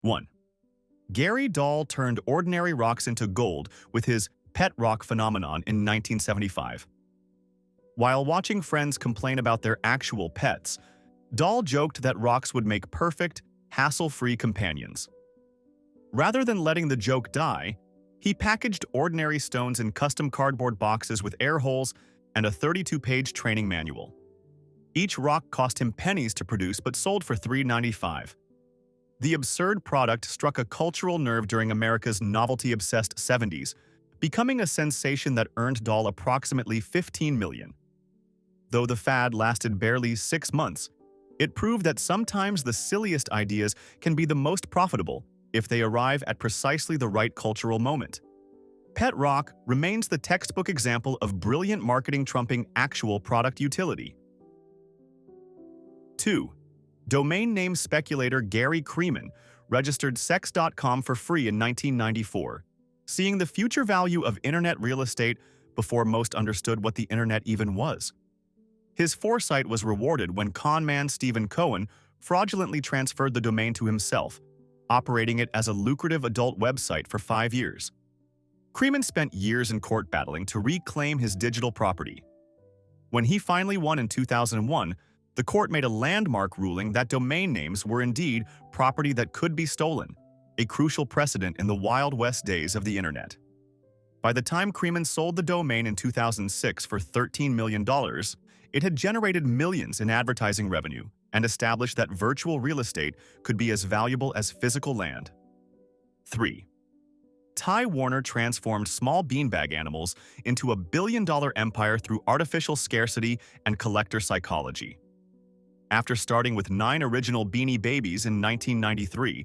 1. Gary Dahl turned ordinary rocks into gold with his pet rock phenomenon in 1975. While watching friends complain about their actual pets, Dahl joked that rocks would make perfect, hassle-free companions. Rather than letting the joke die, he packaged ordinary stones in custom cardboard boxes with air holes and a 32-page training manual. Each rock cost him pennies to produce but sold for $3.95. The absurd product struck a cultural nerve during America's novelty-obsessed 70s, becoming a sensation that earned Dahl approximately $15 million. Though the fad lasted barely 6 months, it proved that sometimes the silliest ideas can be the most profitable if they arrive at precisely the right cultural moment. Pet rock remains the textbook example of brilliant marketing trumping actual product utility. 2. Domain name speculator Gary Kreeman registered sex.com for free in 1994, seeing the future value of internet real estate before most understood what the internet even was. His foresight was rewarded when conman Stephen Cohen fraudulently transferred the domain to himself, operating it as a lucrative adult website for 5 years. Kreeman spent years in court battling to reclaim his digital property. When he finally won in 2001, the court made a landmark ruling that domain names were indeed property that could be stolen, a crucial precedent in the Wild West days of the internet. By the time Kreeman sold the domain in 2006 for $13 million, it had generated millions in advertising revenue and established that virtual real estate could be as valuable as physical land. 3. Ty Warner transformed small beanbag animals into a billion-dollar empire through artificial scarcity and collector psychology. After starting with 9 original Beanie Babies in 1993,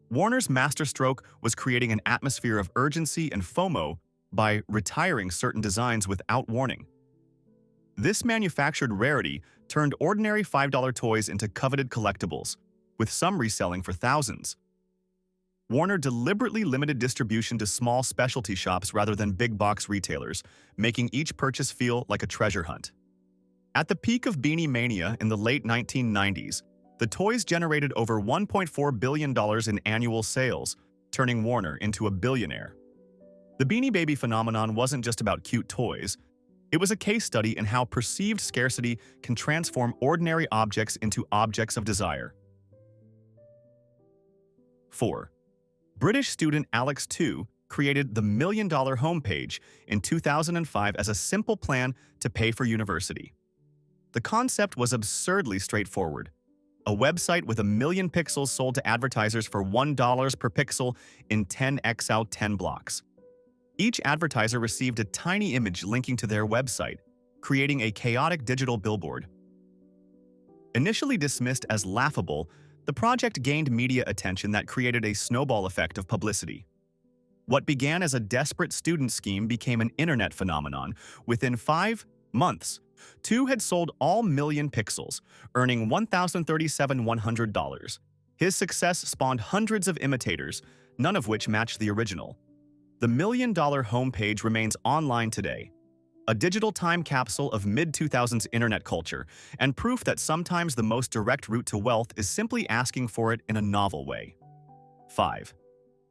Warner's masterstroke was creating an atmosphere of urgency and FOMO by retiring certain designs without warning. This manufactured rarity turned ordinary $5 toys into coveted collectibles, with some reselling for thousands. Warner deliberately limited distribution to small specialty shops rather than big-box retailers, making each purchase feel like a treasure hunt. At the peak of Beanie Mania in the late 1990s, the toys generated over $1.4 billion in annual sales, turning Warner into a billionaire. The Beanie Baby phenomenon wasn't just about cute toys. It was a case study in how perceived scarcity can transform ordinary objects into objects of desire. 4. British student Alex Tu created the $1 Million homepage in 2005 as a simple plan to pay for university. The concept was absurdly straightforward. A website with 1 million pixels sold to advertisers for $1 per pixel in 10x10 blocks. Each advertiser received a tiny image linking to their website, creating a chaotic digital billboard. Initially dismissed as laughable, the project gained media attention that created a snowball effect of publicity. What began as a desperate student scheme became an internet phenomenon. Within 5 months, Tu had sold all million pixels, earning $1,037,100. His success spawned hundreds of imitators, none of which matched the original. The $1 Million homepage remains online today, a digital time capsule of mid-2000s internet culture, and proof that sometimes the most direct route to wealth is simply asking for it in a novel way. 5.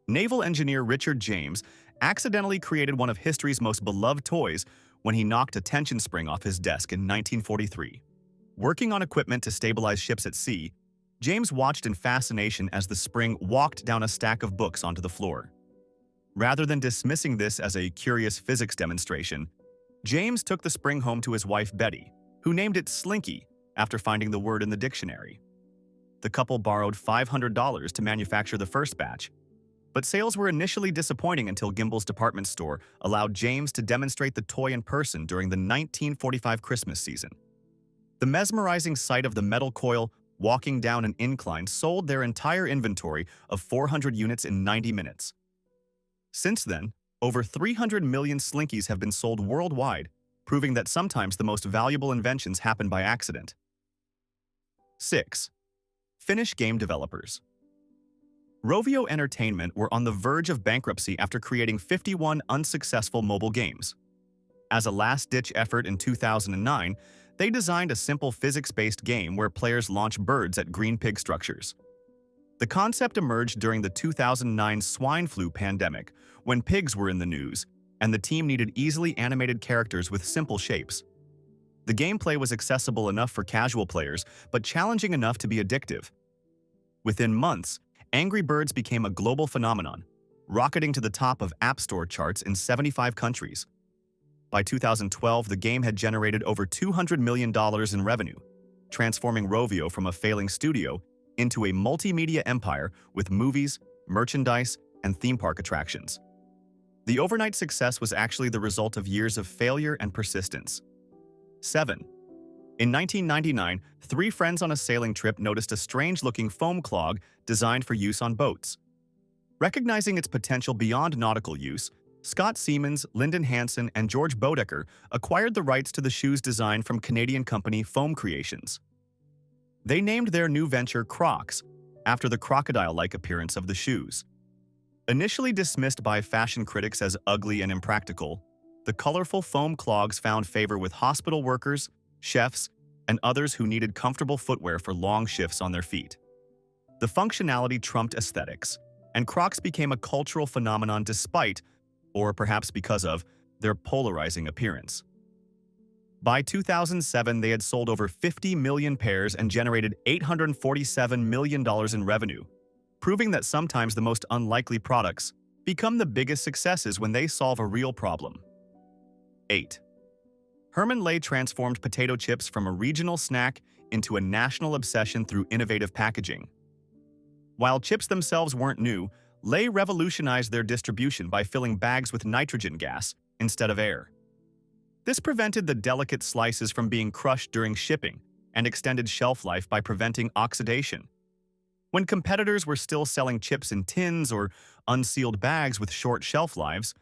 Naval engineer Richard James accidentally created one of history's most beloved toys when he knocked a tension spring off his desk in 1943. Working on equipment to stabilize ships at sea, James watched in fascination as the spring walked down a stack of books onto the floor. Rather than dismissing this as a curious physics demonstration, James took the spring home to his wife Betty, who named it Slinky after finding the word in the dictionary. The couple borrowed $500 to manufacture the first batch, but sales were initially disappointing until Gimbel's department store allowed James to demonstrate the toy in person during the 1945 Christmas season. The mesmerizing sight of the metal coil walking down an incline sold their entire inventory of 400 units in 90 minutes. Since then, over 300 million Slinkies have been sold worldwide, proving that sometimes the most valuable inventions happen by accident. 6. Finnish game developers. Rovio Entertainment were on the verge of bankruptcy after creating 51 unsuccessful mobile games. As a last-ditch effort in 2009, they designed a simple physics-based game where players launch birds at green pig structures. The concept emerged during the 2009 swine flu pandemic, when pigs were in the news, and the team needed easily animated characters with simple shapes. The gameplay was accessible enough for casual players, but challenging enough to be addictive. Within months, Angry Birds became a global phenomenon, rocketing to the top of App Store charts in 75 countries. By 2012, the game had generated over $200 million in revenue, transforming Rovio from a failing studio into a multimedia empire with movies, merchandise, and theme park attractions. The overnight success was actually the result of years of failure and persistence. 7. In 1999, three friends on a sailing trip noticed a strange-looking foam clog designed for use on boats. Recognizing its potential beyond nautical use, Scott Siemens, Lyndon Hansen, and George Bodecker acquired the rights to the shoe's design from Canadian company Foam Creations. They named their new venture Crocs, after the crocodile-like appearance of the shoes. Initially dismissed by fashion critics as ugly and impractical, the colorful foam clogs found favor with hospital workers, chefs, and others who needed comfortable footwear for long shifts on their feet. The functionality trumped aesthetics, and Crocs became a cultural phenomenon despite, or perhaps because of, their polarizing appearance. By 2007, they had sold over 50 million pairs and generated $847 million in revenue, proving that sometimes the most unlikely products become the biggest successes when they solve a real problem. 8. Herman Lay transformed potato chips from a regional snack into a national obsession through innovative packaging. While chips themselves weren't new, Lay revolutionized their distribution by filling bags with nitrogen gas instead of air. This prevented the delicate slices from being crushed during shipping and extended shelf life by preventing oxidation. When competitors were still selling chips in tins or unsealed bags with short shelf lives,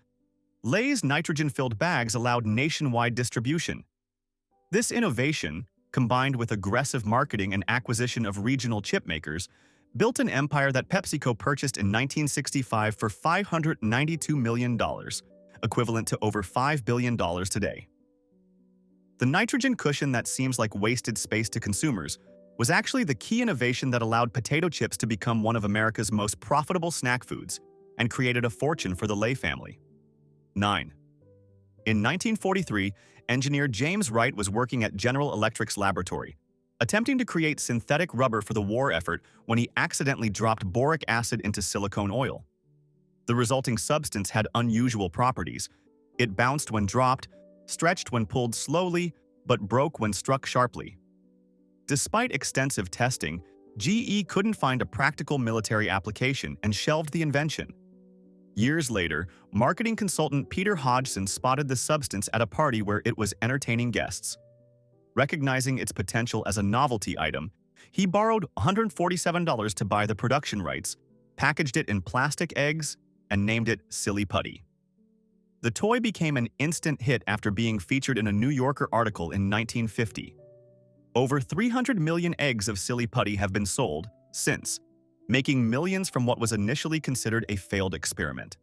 Lay's nitrogen-filled bags allowed nationwide distribution. This innovation, combined with aggressive marketing and acquisition of regional chip makers, built an empire that PepsiCo purchased in 1965 for $592 million, equivalent to over $5 billion today. The nitrogen cushion that seems like wasted space to consumers was actually the key innovation that allowed potato chips to become one of America's most profitable snack foods and created a fortune for the Lay family. 9. In 1943, engineer James Wright was working at General Electric's laboratory, attempting to create synthetic rubber for the war effort when he accidentally dropped boric acid into silicone oil. The resulting substance had unusual properties. It bounced when dropped, stretched when pulled slowly, but broke when struck sharply. Despite extensive testing, GE couldn't find a practical military application and shelved the invention. Years later, marketing consultant Peter Hodgson spotted the substance at a party where it was entertaining guests. Recognizing its potential as a novelty item, he borrowed $147 to buy the production rights, packaged it in plastic eggs, and named it Silly Putty. The toy became an instant hit after being featured in a New Yorker article in 1950. Over 300 million eggs of Silly Putty have been sold since, making millions from what was initially considered a failed experiment.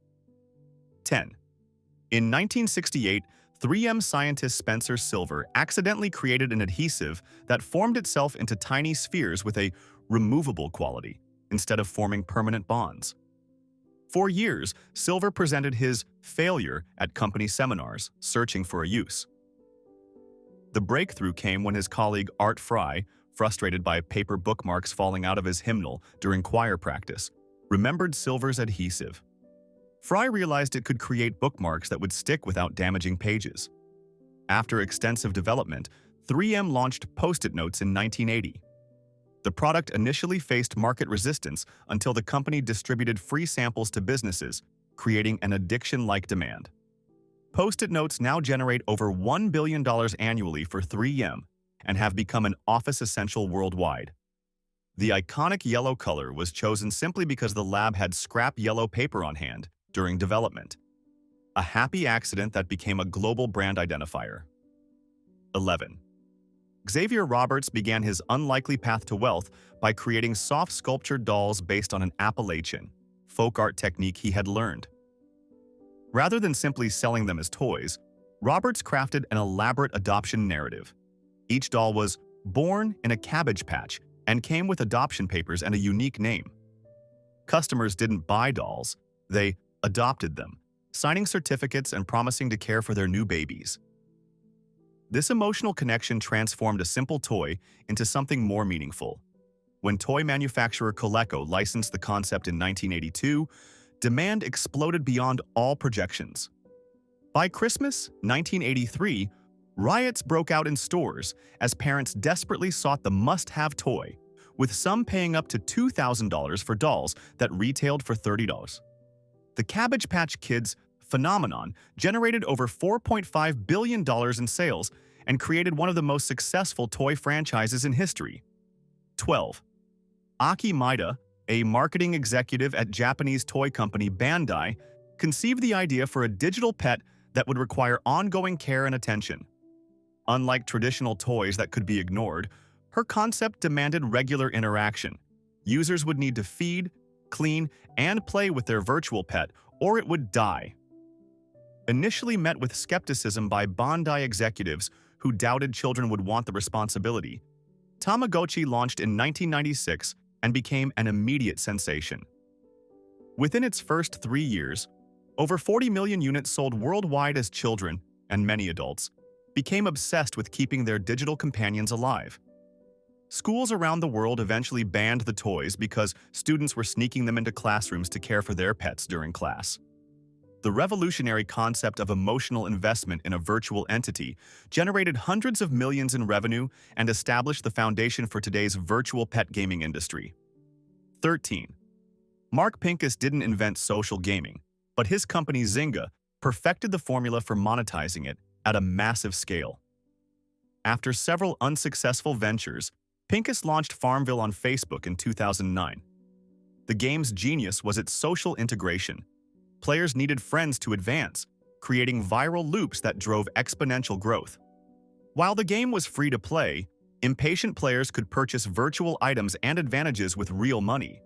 10. In 1968, 3M scientist Spencer Silver accidentally created an adhesive that formed itself into tiny spheres with a removable quality instead of forming permanent bonds. For years, Silver presented his failure at company seminars, searching for a use. The breakthrough came when his colleague Art Fry, frustrated by paper bookmarks falling out of his hymnal during choir practice, remembered Silver's adhesive. Fry realized it could create bookmarks that would stick without damaging pages. After extensive development, 3M launched Post-it notes in 1980. The product initially faced market resistance until the company distributed free samples to businesses, creating an addiction-like demand. Post-it notes now generate over $1 billion annually for 3M and have become an office essential worldwide. The iconic yellow color was chosen simply because the lab had scrap yellow paper on hand during development, a happy accident that became a global brand identifier. 11. Xavier Roberts began his unlikely path to wealth by creating soft sculptured dolls based on an Appalachian folk art technique he had learned. Rather than simply selling them as toys, Roberts crafted an elaborate adoption narrative. Each doll was born in a cabbage patch and came with adoption papers and a unique name. Customers didn't buy dolls, they adopted them, signing certificates and promising to care for their new babies. This emotional connection transformed a simple toy into something more meaningful. When toy manufacturer Coleco licensed the concept in 1982, demand exploded beyond all projections. By Christmas 1983, riots broke out in stores as parents desperately sought the must-have toy, with some paying up to $2,000 for dolls that retailed for $30. The Cabbage Patch Kids phenomenon generated over $4.5 billion in sales and created one of the most successful toy franchises in history. 12. Aki Maeda, a marketing executive at Japanese toy company Bandai, conceived the idea for a digital pet that would require ongoing care and attention. Unlike traditional toys that could be ignored, her concept demanded regular interaction. Users would need to feed, clean, and play with their virtual pet, or it would die. Initially met with skepticism by Bandai executives who doubted children would want the responsibility, Tamagotchi launched in 1996 and became an immediate sensation. Within its first 3 years, over 40 million units sold worldwide as children, and many adults, became obsessed with keeping their digital companions alive. Schools around the world eventually banned the toys because students were sneaking them into classrooms to care for their pets during class. The revolutionary concept of emotional investment in a virtual entity generated hundreds of millions in revenue and established the foundation for today's virtual pet gaming industry. 13. Mark Pincus didn't invent social gaming, but his company Zynga perfected the formula for monetizing it at a massive scale. After several unsuccessful ventures, Pincus launched Farmville on Facebook in 2009. The game's genius was its social integration. Players needed friends to advance, creating viral loops that drove exponential growth. While the game was free to play, impatient players could purchase virtual items and advantages with real money.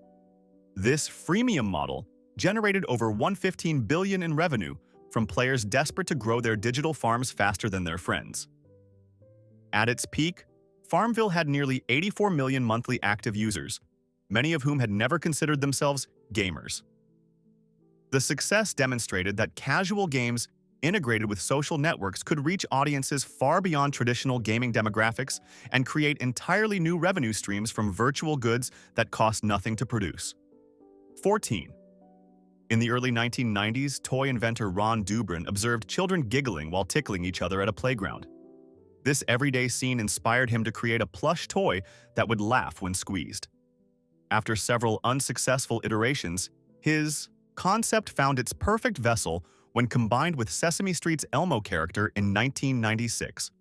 This freemium model generated over $115 billion in revenue from players desperate to grow their digital farms faster than their friends. At its peak, Farmville had nearly 84 million monthly active users, many of whom had never considered themselves gamers. The success demonstrated that casual games integrated with social networks could reach audiences far beyond traditional gaming demographics and create entirely new revenue streams from virtual goods that cost nothing to produce. 14. In the early 1990s, toy inventor Ron Dubrin observed children giggling while tickling each other at a playground. This everyday scene inspired him to create a plush toy that would laugh when squeezed. After several unsuccessful iterations, his concept found its perfect vessel when combined with Sesame Street's Elmo character in 1996.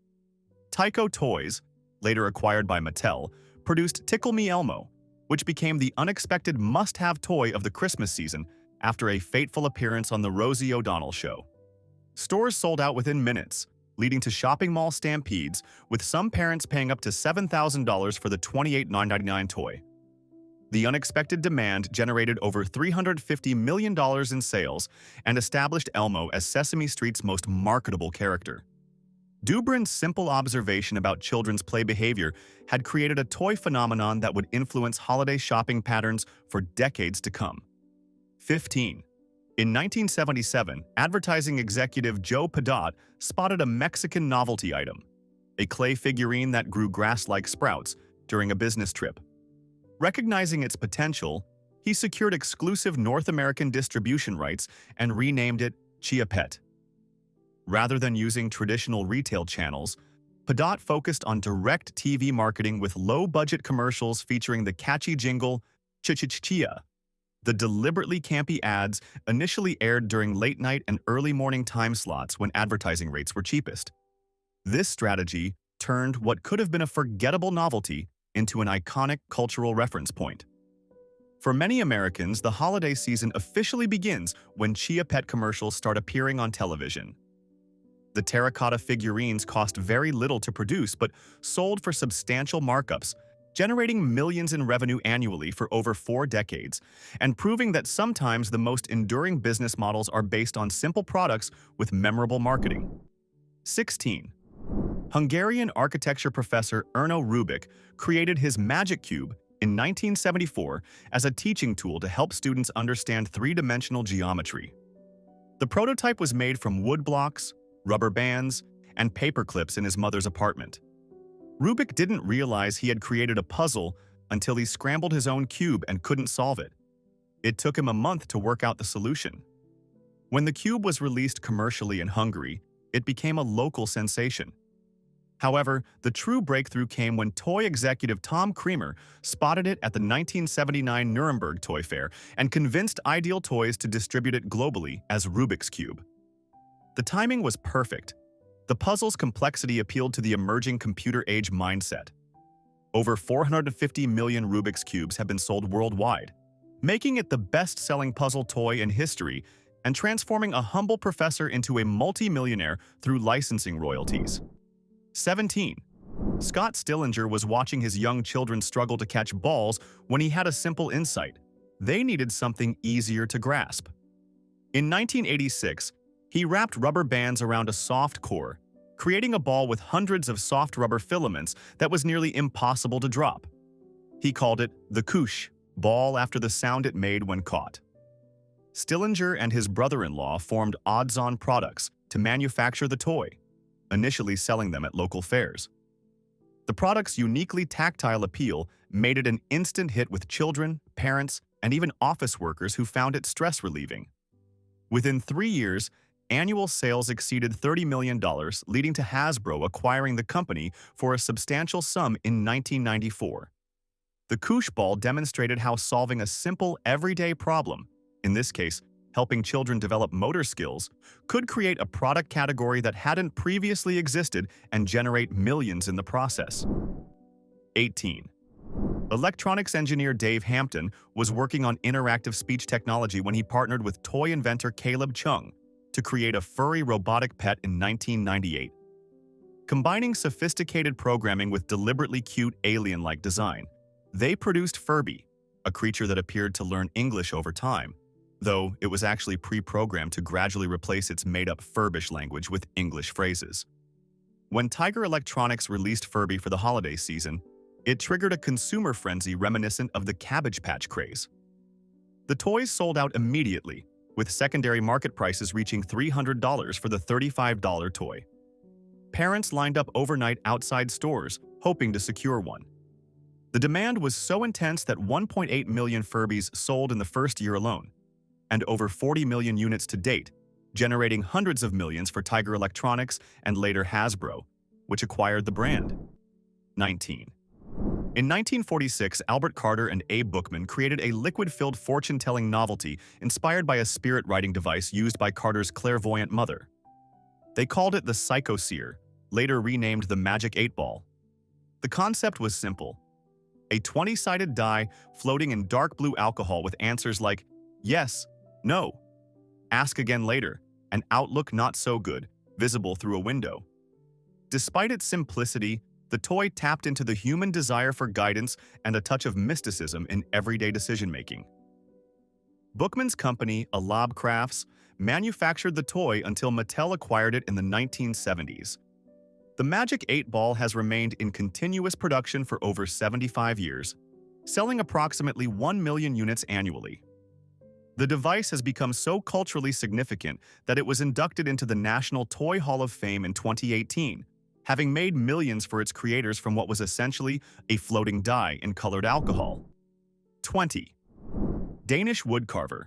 Tyco Toys, later acquired by Mattel, produced Tickle Me Elmo, which became the unexpected must-have toy of the Christmas season after a fateful appearance on The Rosie O'Donnell Show. Stores sold out within minutes, leading to shopping mall stampedes, with some parents paying up to $7,000 for the $28.99 toy. The unexpected demand generated over $350 million in sales and established Elmo as Sesame Street's most marketable character. Dubrin's simple observation about children's play behavior had created a toy phenomenon that would influence holiday shopping patterns for decades to come. 15. In 1977, advertising executive Joe Padot spotted a Mexican novelty item, a clay figurine that grew grass-like sprouts, during a business trip. Recognizing its potential, he secured exclusive North American distribution rights and renamed it Chia Pet. Rather than using traditional retail channels, Padot focused on direct TV marketing with low-budget commercials featuring the catchy jingle Chia. The deliberately campy ads initially aired during late-night and early-morning time slots when advertising rates were cheapest. This strategy turned what could have been a forgettable novelty into an iconic cultural reference point. For many Americans, the holiday season officially begins when Chia Pet commercials start appearing on television. The terracotta figurines cost very little to produce but sold for substantial markups, generating millions in revenue annually for over 4 decades, and proving that sometimes the most enduring business models are based on simple products with memorable marketing. 16. Hungarian architecture professor Erno Rubik created his magic cube in 1974 as a teaching tool to help students understand three-dimensional geometry. The prototype was made from wood blocks, rubber bands, and paper clips in his mother's apartment. Rubik didn't realize he had created a puzzle until he scrambled his own cube and couldn't solve it. It took him a month to work out the solution. When the cube was released commercially in Hungary, it became a local sensation. However, the true breakthrough came when toy executive Tom Creamer spotted it at the 1979 Nuremberg Toy Fair and convinced Ideal Toys to distribute it globally as Rubik's Cube. The timing was perfect. The puzzle's complexity appealed to the emerging computer-age mindset. Over 450 million Rubik's Cubes have been sold worldwide, making it the best-selling puzzle toy in history and transforming a humble professor into a multi-millionaire through licensing royalties. 17. Scott Stillinger was watching his young children struggle to catch balls when he had a simple insight. They needed something easier to grasp. In 1986, he wrapped rubber bands around a soft core, creating a ball with hundreds of soft rubber filaments that was nearly impossible to drop. He called it the koosh ball after the sound it made when caught. Stillinger and his brother-in-law formed Odds-On Products to manufacture the toy, initially selling them at local fairs. The product's uniquely tactile appeal made it an instant hit with children, parents, and even office workers who found it stress-relieving. Within 3 years, annual sales exceeded $30 million, leading to Hasbro acquiring the company for a substantial sum in 1994. The koosh ball demonstrated how solving a simple, everyday problem, in this case, helping children develop motor skills, could create a product category that hadn't previously existed and generate millions in the process. 18. Electronics engineer Dave Hampton was working on interactive speech technology when he partnered with toy inventor Caleb Chung to create a furry robotic pet in 1998. Combining sophisticated programming with deliberately cute alien-like design, they produced Furby, a creature that appeared to learn English over time, though it was actually pre-programmed to gradually replace its made-up Furbish language with English phrases. When Tiger Electronics released Furby for the holiday season, it triggered a consumer frenzy reminiscent of the Cabbage Patch craze. The toys sold out immediately, with secondary market prices reaching $300 for the $35 toy. Parents lined up overnight outside stores, hoping to secure one. The demand was so intense that 1.8 million Furbies sold in the first year alone, and over 40 million units to date, generating hundreds of millions for Tiger Electronics and later Hasbro, which acquired the brand. 19. In 1946, Albert Carter and Abe Bookman created a liquid-filled fortune-telling novelty inspired by a spirit-writing device used by Carter's clairvoyant mother. They called it the Psychoseer, later renamed the Magic 8-Ball. The concept was simple: a 20-sided die floating in dark blue alcohol with answers like yes, no, ask again later, and outlook not so good, visible through a window. Despite its simplicity, the toy tapped into the human desire for guidance and a touch of mysticism in everyday decision-making. Bookman's company, Alab Crafts, manufactured the toy until Mattel acquired it in the 1970s. The Magic 8-Ball has remained in continuous production for over 75 years, selling approximately 1 million units annually. The device has become so culturally significant that it was inducted into the National Toy Hall of Fame in 2018, having made millions for its creators from what was essentially a floating die in colored alcohol. 20. Danish woodcarver.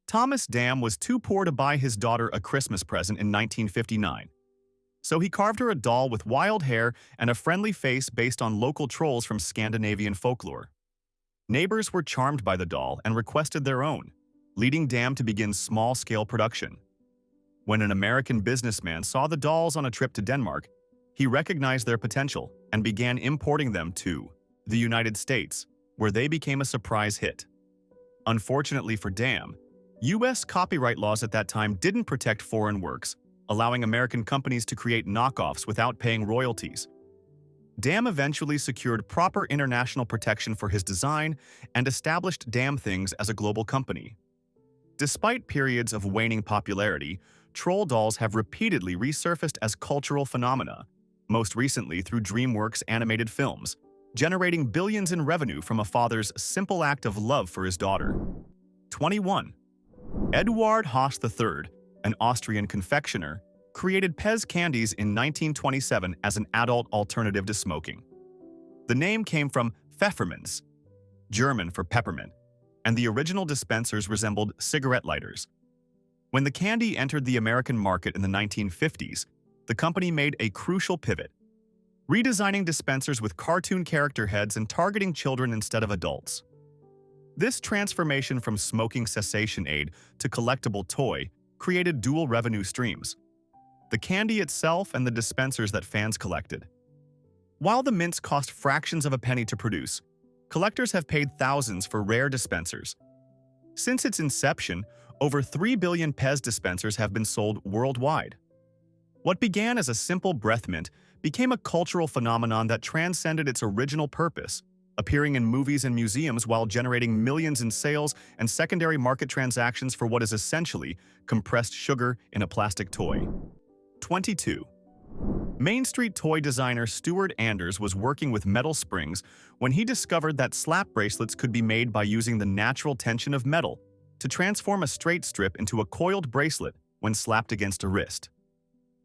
Thomas Dam was too poor to buy his daughter a Christmas present in 1959. So he carved her a doll with wild hair and a friendly face based on local trolls from Scandinavian folklore. Neighbors were charmed by the doll and requested their own, leading Dam to begin small-scale production. When an American businessman saw the dolls on a trip to Denmark, he recognized their potential and began importing them to the United States, where they became a surprise hit. Unfortunately for Dam, U.S. copyright laws at that time didn't protect foreign works, allowing American companies to create knockoffs without paying royalties. Dam eventually secured proper international protection for his design and established Dam Things as a global company. Despite periods of waning popularity, troll dolls have repeatedly resurfaced as cultural phenomena, most recently through DreamWorks animated films, generating billions in revenue from a father's simple act of love for his daughter. 21. Eduard Haas III, an Austrian confectioner, created Pez candies in 1927 as an adult alternative to smoking. The name came from Pfefferminz, German for peppermint, and the original dispensers resembled cigarette lighters. When the candy entered the American market in the 1950s, the company made a crucial pivot, redesigning dispensers with cartoon character heads and targeting children instead of adults. This transformation from smoking cessation aid to collectible toy created dual revenue streams: the candy itself and the dispensers that fans collected. While the mints cost fractions of a penny to produce, collectors have paid thousands for rare dispensers. Since its inception, over 3 billion Pez dispensers have been sold worldwide. What began as a simple breath mint became a cultural phenomenon that transcended its original purpose, appearing in movies and museums while generating millions in sales and secondary market transactions for what is essentially compressed sugar in a plastic toy. 22. Main Street toy designer Stuart Anders was working with metal springs when he discovered that slap bracelets could be made by using the natural tension of metal to transform a straight strip into a coiled bracelet when slapped against a wrist.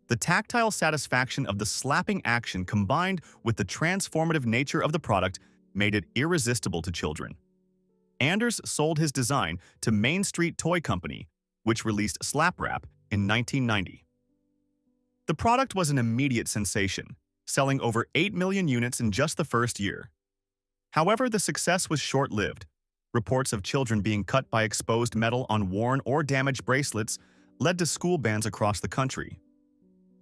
The tactile satisfaction of the slapping action combined with the transformative nature of the product made it irresistible to children. Anders sold his design to Main Street Toy Company, which released Slap Wrap in 1990. The product was an immediate sensation, selling over 8 million units in just the first year. However, the success was short-lived. Reports of children being cut by exposed metal on worn or damaged bracelets led to school bans across the country.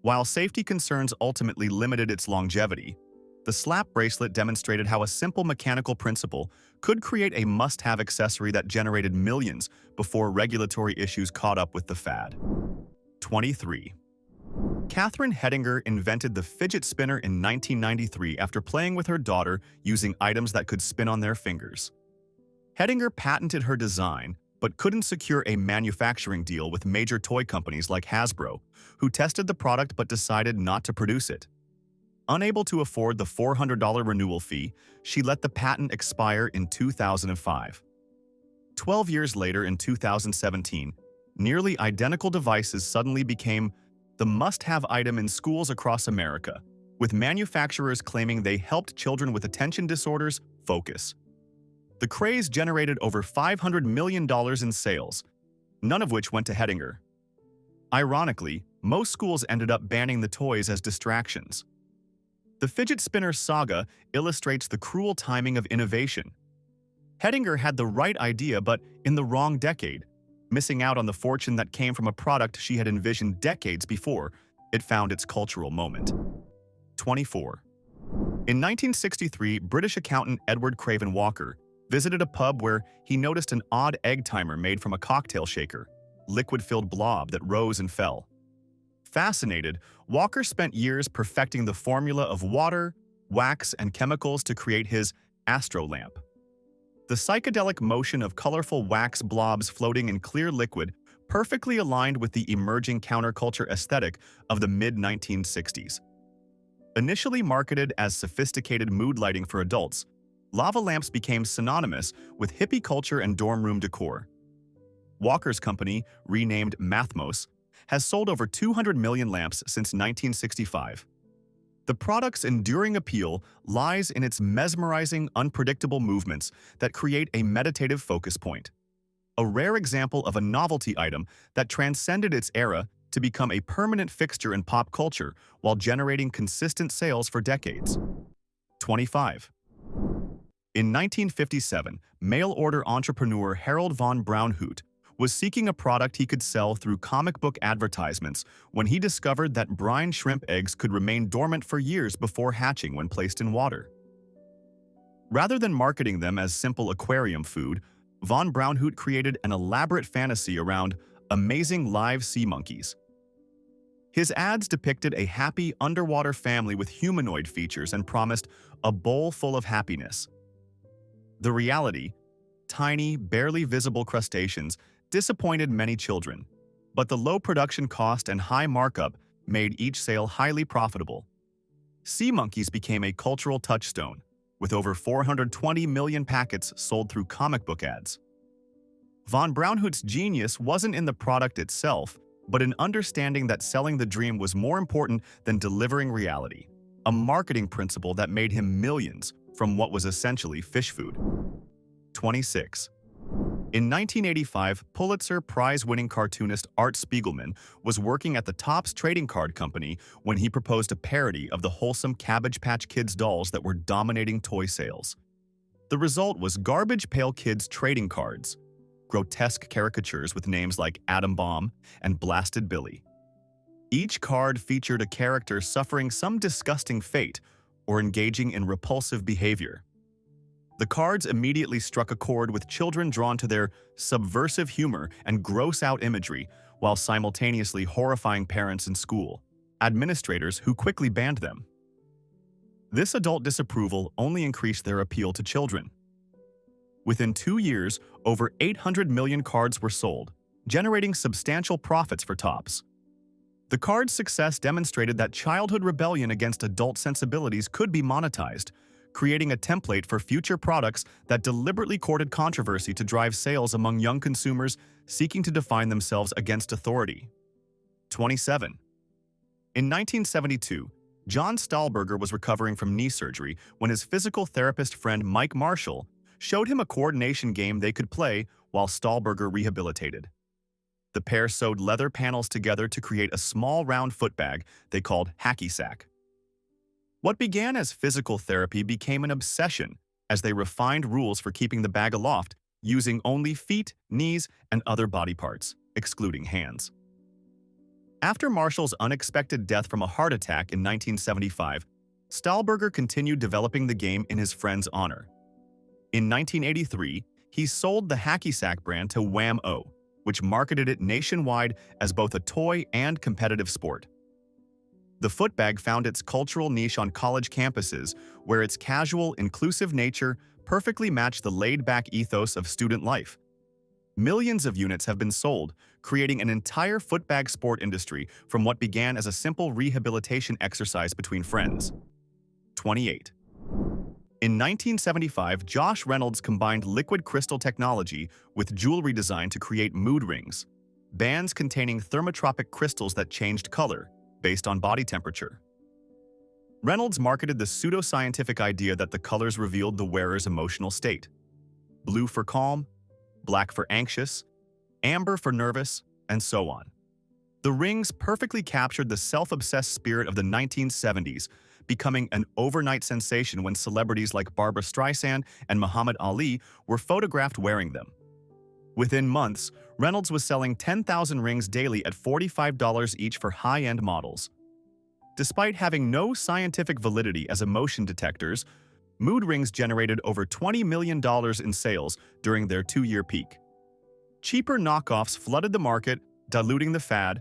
While safety concerns ultimately limited its longevity, the slap bracelet demonstrated how a simple mechanical principle could create a must-have accessory that generated millions before regulatory issues caught up with the fad. 23. Catherine Hedinger invented the fidget spinner in 1993 after playing with her daughter using items that could spin on their fingers. Hedinger patented her design, but couldn't secure a manufacturing deal with major toy companies like Hasbro, who tested the product but decided not to produce it. Unable to afford the $400 renewal fee, she let the patent expire in 2005. 12 years later, in 2017, nearly identical devices suddenly became the must-have item in schools across America, with manufacturers claiming they helped children with attention disorders focus. The craze generated over $500 million in sales, none of which went to Hedinger. Ironically, most schools ended up banning the toys as distractions. The fidget spinner saga illustrates the cruel timing of innovation. Hedinger had the right idea but in the wrong decade, missing out on the fortune that came from a product she had envisioned decades before it found its cultural moment. 24. In 1963, British accountant Edward Craven Walker visited a pub where he noticed an odd egg timer made from a cocktail shaker, liquid-filled blob that rose and fell. Fascinated, Walker spent years perfecting the formula of water, wax, and chemicals to create his astro lamp. The psychedelic motion of colorful wax blobs floating in clear liquid perfectly aligned with the emerging counterculture aesthetic of the mid-1960s. Initially marketed as sophisticated mood lighting for adults, lava lamps became synonymous with hippie culture and dorm room decor. Walker's company, renamed Mathmos, has sold over 200 million lamps since 1965. The product's enduring appeal lies in its mesmerizing, unpredictable movements that create a meditative focus point. A rare example of a novelty item that transcended its era to become a permanent fixture in pop culture while generating consistent sales for decades. 25. In 1957, mail-order entrepreneur Harold von Braunhut was seeking a product he could sell through comic book advertisements when he discovered that brine shrimp eggs could remain dormant for years before hatching when placed in water. Rather than marketing them as simple aquarium food, von Braunhut created an elaborate fantasy around amazing live sea monkeys. His ads depicted a happy underwater family with humanoid features and promised a bowl full of happiness. The reality, tiny, barely visible crustaceans, disappointed many children, but the low production cost and high markup made each sale highly profitable. Sea monkeys became a cultural touchstone, with over 420 million packets sold through comic book ads. Von Braunhut's genius wasn't in the product itself, but in understanding that selling the dream was more important than delivering reality, a marketing principle that made him millions from what was essentially fish food. 26. In 1985, Pulitzer Prize-winning cartoonist Art Spiegelman was working at the Topps Trading Card Company when he proposed a parody of the wholesome Cabbage Patch Kids dolls that were dominating toy sales. The result was Garbage Pail Kids trading cards, grotesque caricatures with names like Atom Bomb and Blasted Billy. Each card featured a character suffering some disgusting fate or engaging in repulsive behavior. The cards immediately struck a chord with children drawn to their subversive humor and gross-out imagery, while simultaneously horrifying parents and school administrators who quickly banned them. This adult disapproval only increased their appeal to children. Within 2 years, over 800 million cards were sold, generating substantial profits for Topps. The card's success demonstrated that childhood rebellion against adult sensibilities could be monetized, creating a template for future products that deliberately courted controversy to drive sales among young consumers seeking to define themselves against authority. 27. In 1972, John Stahlberger was recovering from knee surgery when his physical therapist friend Mike Marshall showed him a coordination game they could play while Stahlberger rehabilitated. The pair sewed leather panels together to create a small round footbag they called hacky sack. What began as physical therapy became an obsession as they refined rules for keeping the bag aloft, using only feet, knees, and other body parts, excluding hands. After Marshall's unexpected death from a heart attack in 1975, Stahlberger continued developing the game in his friend's honor. In 1983, he sold the hacky sack brand to Wham-O, which marketed it nationwide as both a toy and competitive sport. The footbag found its cultural niche on college campuses, where its casual, inclusive nature perfectly matched the laid-back ethos of student life. Millions of units have been sold, creating an entire footbag sport industry from what began as a simple rehabilitation exercise between friends. 28. In 1975, Josh Reynolds combined liquid crystal technology with jewelry design to create mood rings, bands containing thermotropic crystals that changed color based on body temperature. Reynolds marketed the pseudoscientific idea that the colors revealed the wearer's emotional state: blue for calm, black for anxious, amber for nervous, and so on. The rings perfectly captured the self-obsessed spirit of the 1970s, becoming an overnight sensation when celebrities like Barbra Streisand and Muhammad Ali were photographed wearing them. Within months, Reynolds was selling 10,000 rings daily at $45 each for high-end models. Despite having no scientific validity as emotion detectors, mood rings generated over $20 million in sales during their 2-year peak. Cheaper knockoffs flooded the market, diluting the fad,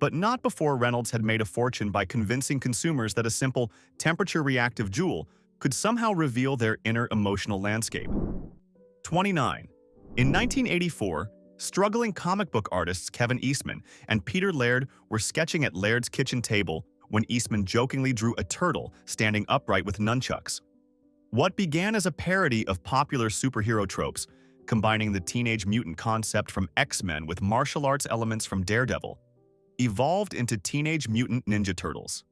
but not before Reynolds had made a fortune by convincing consumers that a simple temperature-reactive jewel could somehow reveal their inner emotional landscape. 29. In 1984, struggling comic book artists Kevin Eastman and Peter Laird were sketching at Laird's kitchen table when Eastman jokingly drew a turtle standing upright with nunchucks. What began as a parody of popular superhero tropes, combining the Teenage Mutant concept from X-Men with martial arts elements from Daredevil, evolved into Teenage Mutant Ninja Turtles.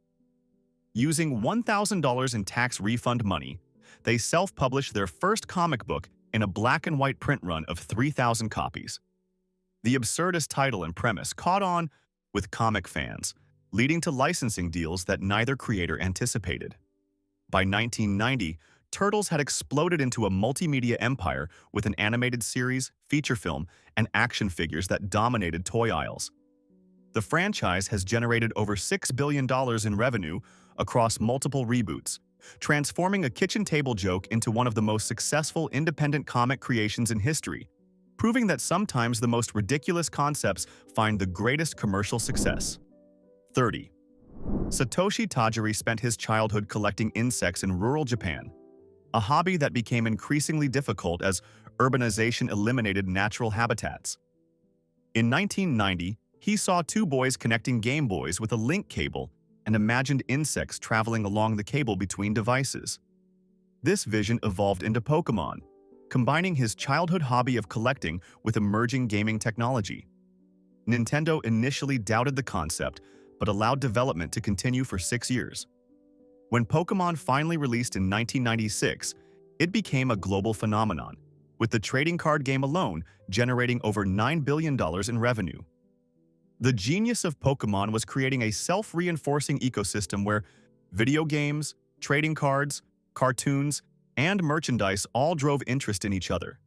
Using $1,000 in tax refund money, they self-published their first comic book in a black and white print run of 3,000 copies. The absurdist title and premise caught on with comic fans, leading to licensing deals that neither creator anticipated. By 1990, Turtles had exploded into a multimedia empire with an animated series, feature film, and action figures that dominated toy aisles. The franchise has generated over $6 billion in revenue across multiple reboots, transforming a kitchen table joke into one of the most successful independent comic creations in history, proving that sometimes the most ridiculous concepts find the greatest commercial success. 30. Satoshi Tajiri spent his childhood collecting insects in rural Japan, a hobby that became increasingly difficult as urbanization eliminated natural habitats. In 1990, he saw 2 boys connecting Game Boys with a link cable and imagined insects traveling along the cable between devices. This vision evolved into Pokemon, combining his childhood hobby of collecting with emerging gaming technology. Nintendo initially doubted the concept, but allowed development to continue for 6 years. When Pokemon finally released in 1996, it became a global phenomenon, with the trading card game alone generating over $9 billion in revenue. The genius of Pokemon was creating a self-reinforcing ecosystem where video games, trading cards, cartoons, and merchandise all drove interest in each other.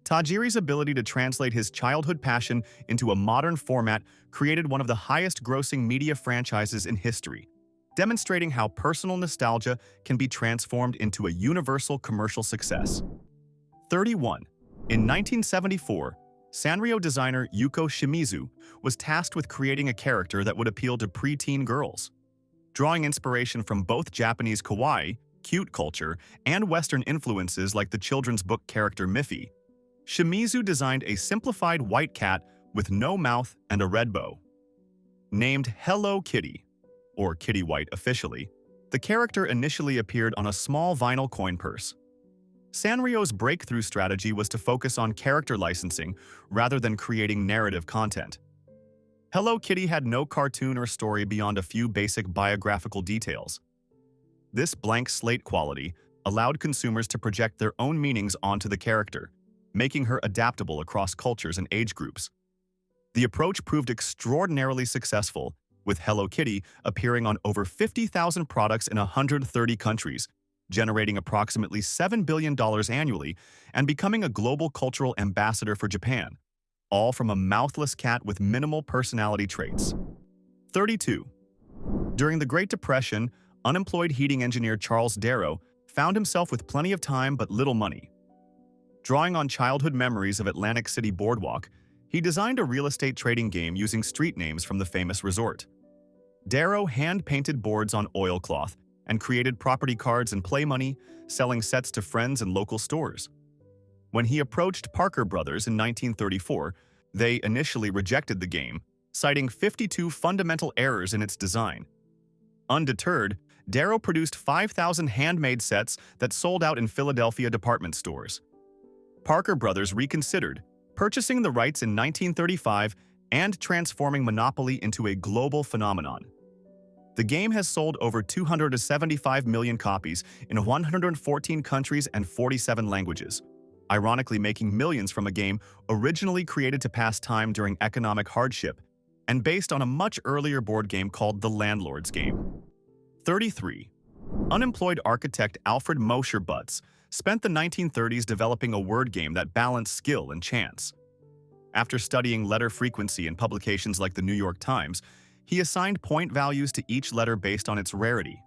Tajiri's ability to translate his childhood passion into a modern format created one of the highest-grossing media franchises in history, demonstrating how personal nostalgia can be transformed into a universal commercial success. 31. In 1974, Sanrio designer Yuko Shimizu was tasked with creating a character that would appeal to preteen girls. Drawing inspiration from both Japanese kawaii, cute culture, and Western influences like the children's book character Miffy, Shimizu designed a simplified white cat with no mouth and a red bow. Named Hello Kitty, or Kitty White officially, the character initially appeared on a small vinyl coin purse. Sanrio's breakthrough strategy was to focus on character licensing rather than creating narrative content. Hello Kitty had no cartoon or story beyond a few basic biographical details. This blank slate quality allowed consumers to project their own meanings onto the character, making her adaptable across cultures and age groups. The approach proved extraordinarily successful, with Hello Kitty appearing on over 50,000 products in 130 countries, generating approximately $7 billion annually and becoming a global cultural ambassador for Japan, all from a mouthless cat with minimal personality traits. 32. During the Great Depression, unemployed heating engineer Charles Darrow found himself with plenty of time but little money. Drawing on childhood memories of Atlantic City Boardwalk, he designed a real estate trading game using street names from the famous resort. Darrow hand-painted boards on oilcloth and created property cards and play money, selling sets to friends and local stores. When he approached Parker Brothers in 1934, they initially rejected the game, citing 52 fundamental errors in its design. Undeterred, Darrow produced 5,000 handmade sets that sold out in Philadelphia department stores. Parker Brothers reconsidered, purchasing the rights in 1935 and transforming Monopoly into a global phenomenon. The game has sold over 275 million copies in 114 countries and 47 languages, ironically making millions from a game originally created to pass time during economic hardship and based on a much earlier board game called The Landlord's Game. 33. Unemployed architect Alfred Mosher Butts spent the 1930s developing a word game that balanced skill and chance. After studying letter frequency in publications like the New York Times, he assigned point values to each letter based on its rarity.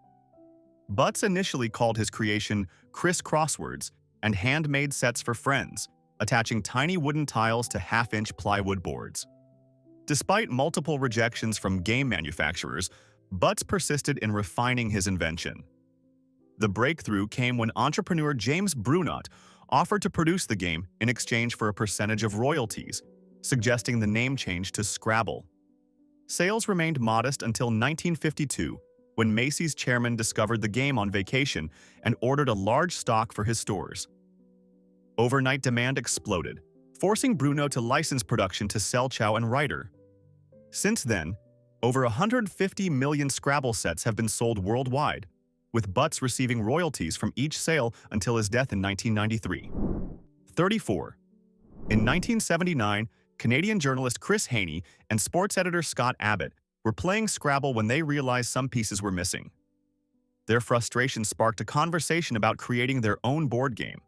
Butts initially called his creation Criss Crosswords and handmade sets for friends, attaching tiny wooden tiles to half-inch plywood boards. Despite multiple rejections from game manufacturers, Butts persisted in refining his invention. The breakthrough came when entrepreneur James Brunot offered to produce the game in exchange for a percentage of royalties, suggesting the name change to Scrabble. Sales remained modest until 1952, when Macy's chairman discovered the game on vacation and ordered a large stock for his stores. Overnight demand exploded, forcing Bruno to license production to Selchow and Reiter. Since then, over 150 million Scrabble sets have been sold worldwide, with Butts receiving royalties from each sale until his death in 1993. 34. In 1979, Canadian journalist Chris Haney and sports editor Scott Abbott were playing Scrabble when they realized some pieces were missing. Their frustration sparked a conversation about creating their own board game.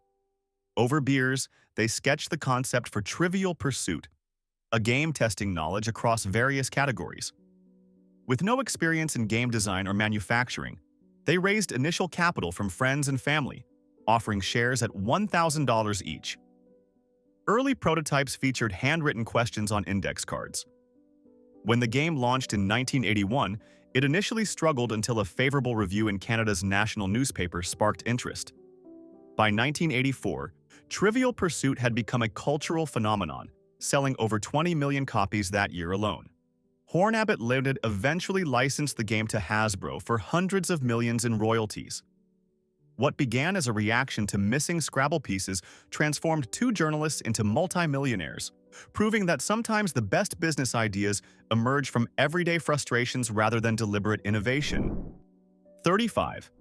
Over beers, they sketched the concept for Trivial Pursuit, a game testing knowledge across various categories. With no experience in game design or manufacturing, they raised initial capital from friends and family, offering shares at $1,000 each. Early prototypes featured handwritten questions on index cards. When the game launched in 1981, it initially struggled until a favorable review in Canada's national newspaper sparked interest. By 1984, Trivial Pursuit had become a cultural phenomenon, selling over 20 million copies that year alone. Horn Abbott Limited eventually licensed the game to Hasbro for hundreds of millions in royalties. What began as a reaction to missing Scrabble pieces transformed two journalists into multimillionaires, proving that sometimes the best business ideas emerge from everyday frustrations rather than deliberate innovation. 35.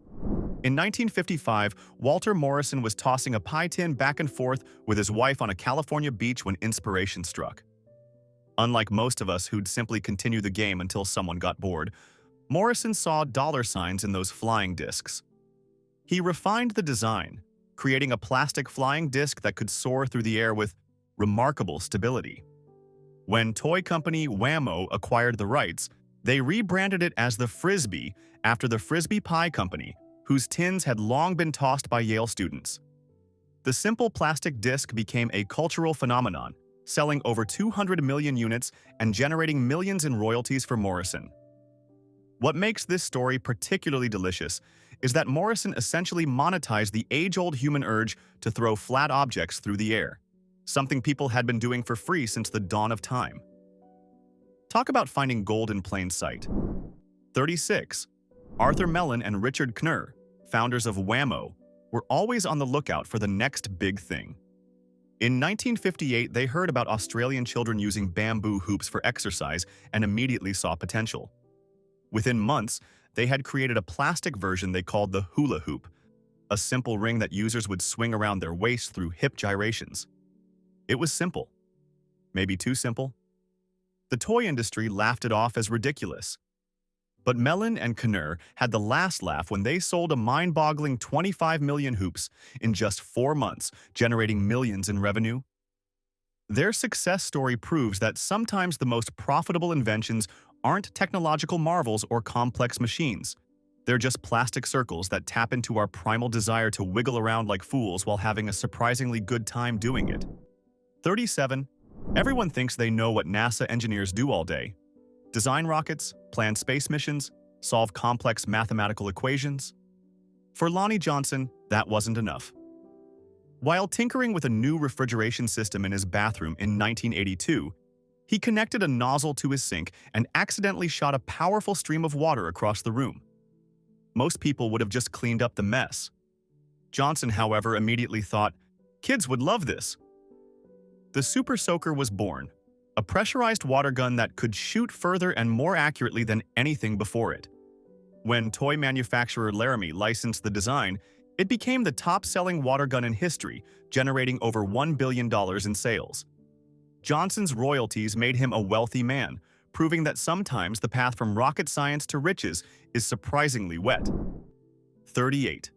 In 1955, Walter Morrison was tossing a pie tin back and forth with his wife on a California beach when inspiration struck. Unlike most of us who'd simply continue the game until someone got bored, Morrison saw dollar signs in those flying discs. He refined the design, creating a plastic flying disc that could soar through the air with remarkable stability. When toy company Wham-O acquired the rights, they rebranded it as the Frisbee after the Frisbee Pie Company, whose tins had long been tossed by Yale students. The simple plastic disc became a cultural phenomenon, selling over 200 million units and generating millions in royalties for Morrison. What makes this story particularly delicious is that Morrison essentially monetized the age-old human urge to throw flat objects through the air, something people had been doing for free since the dawn of time. Talk about finding gold in plain sight. 36. Arthur Mellon and Richard Knurr, founders of Wham-O, were always on the lookout for the next big thing. In 1958, they heard about Australian children using bamboo hoops for exercise and immediately saw potential. Within months, they had created a plastic version they called the hula hoop, a simple ring that users would swing around their waist through hip gyrations. It was simple. Maybe too simple? The toy industry laughed it off as ridiculous. But Mellon and Knurr had the last laugh when they sold a mind-boggling 25 million hoops in just 4 months, generating millions in revenue. Their success story proves that sometimes the most profitable inventions aren't technological marvels or complex machines. They're just plastic circles that tap into our primal desire to wiggle around like fools while having a surprisingly good time doing it. 37. Everyone thinks they know what NASA engineers do all day. Design rockets, plan space missions, solve complex mathematical equations. For Lonnie Johnson, that wasn't enough. While tinkering with a new refrigeration system in his bathroom in 1982, he connected a nozzle to his sink and accidentally shot a powerful stream of water across the room. Most people would have just cleaned up the mess. Johnson, however, immediately thought, "Kids would love this." The Super Soaker was born, a pressurized water gun that could shoot further and more accurately than anything before it. When toy manufacturer Laramie licensed the design, it became the top-selling water gun in history, generating over $1 billion in sales. Johnson's royalties made him a wealthy man, proving that sometimes the path from rocket science to riches is surprisingly wet. 38.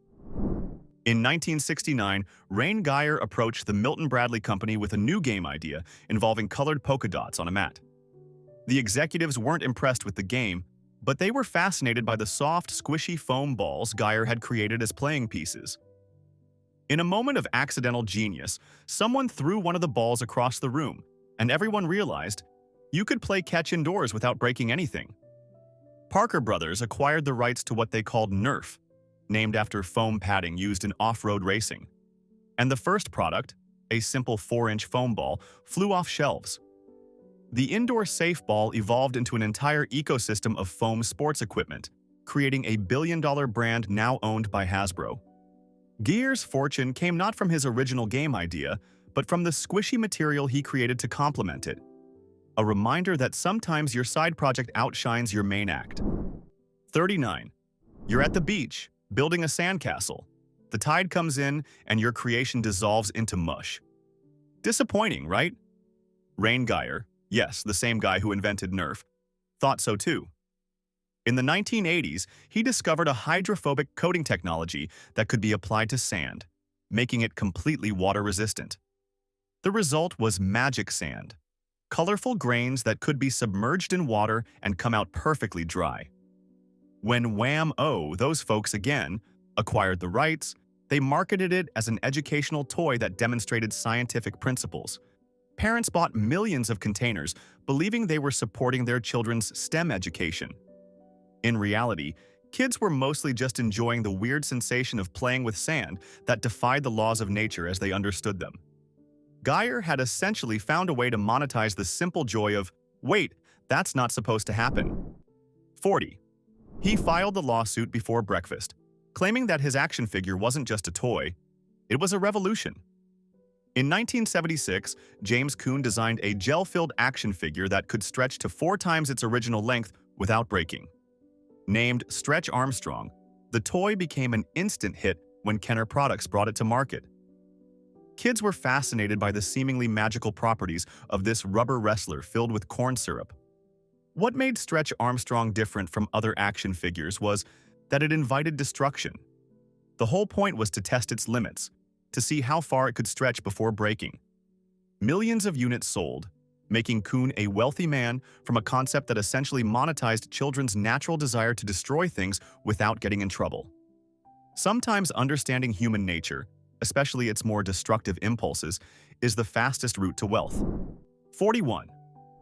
In 1969, Rain Geyer approached the Milton Bradley Company with a new game idea involving colored polka dots on a mat. The executives weren't impressed with the game, but they were fascinated by the soft, squishy foam balls Geyer had created as playing pieces. In a moment of accidental genius, someone threw one of the balls across the room, and everyone realized you could play catch indoors without breaking anything. Parker Brothers acquired the rights to what they called Nerf, named after foam padding used in off-road racing. And the first product, a simple 4-inch foam ball, flew off shelves. The indoor safe ball evolved into an entire ecosystem of foam sports equipment, creating a billion-dollar brand now owned by Hasbro. Geyer's fortune came not from his original game idea, but from the squishy material he created to complement it. A reminder that sometimes your side project outshines your main act. 39. You're at the beach, building a sandcastle. The tide comes in, and your creation dissolves into mush. Disappointing, right? Rain Geyer, yes, the same guy who invented Nerf, thought so too. In the 1980s, he discovered a hydrophobic coating technology that could be applied to sand, making it completely water-resistant. The result was magic sand, colorful grains that could be submerged in water and come out perfectly dry. When Wham-O, those folks again, acquired the rights, they marketed it as an educational toy that demonstrated scientific principles. Parents bought millions of containers, believing they were supporting their children's STEM education. In reality, kids were mostly just enjoying the weird sensation of playing with sand that defied the laws of nature as they understood them. Geyer had essentially found a way to monetize the simple joy of, wait, that's not supposed to happen. 40. He filed the lawsuit before breakfast. claiming that his action figure wasn't just a toy, it was a revolution. In 1976, James Kuhn designed a gel-filled action figure that could stretch to 4 times its original length without breaking. Named Stretch Armstrong, the toy became an instant hit when Kenner Products brought it to market. Kids were fascinated by the seemingly magical properties of this rubber wrestler filled with corn syrup. What made Stretch Armstrong different from other action figures was that it invited destruction. The whole point was to test its limits, to see how far it could stretch before breaking. Millions of units sold, making Kuhn a wealthy man from a concept that essentially monetized children's natural desire to destroy things without getting in trouble. Sometimes understanding human nature, especially its more destructive impulses, is the fastest route to wealth. 41.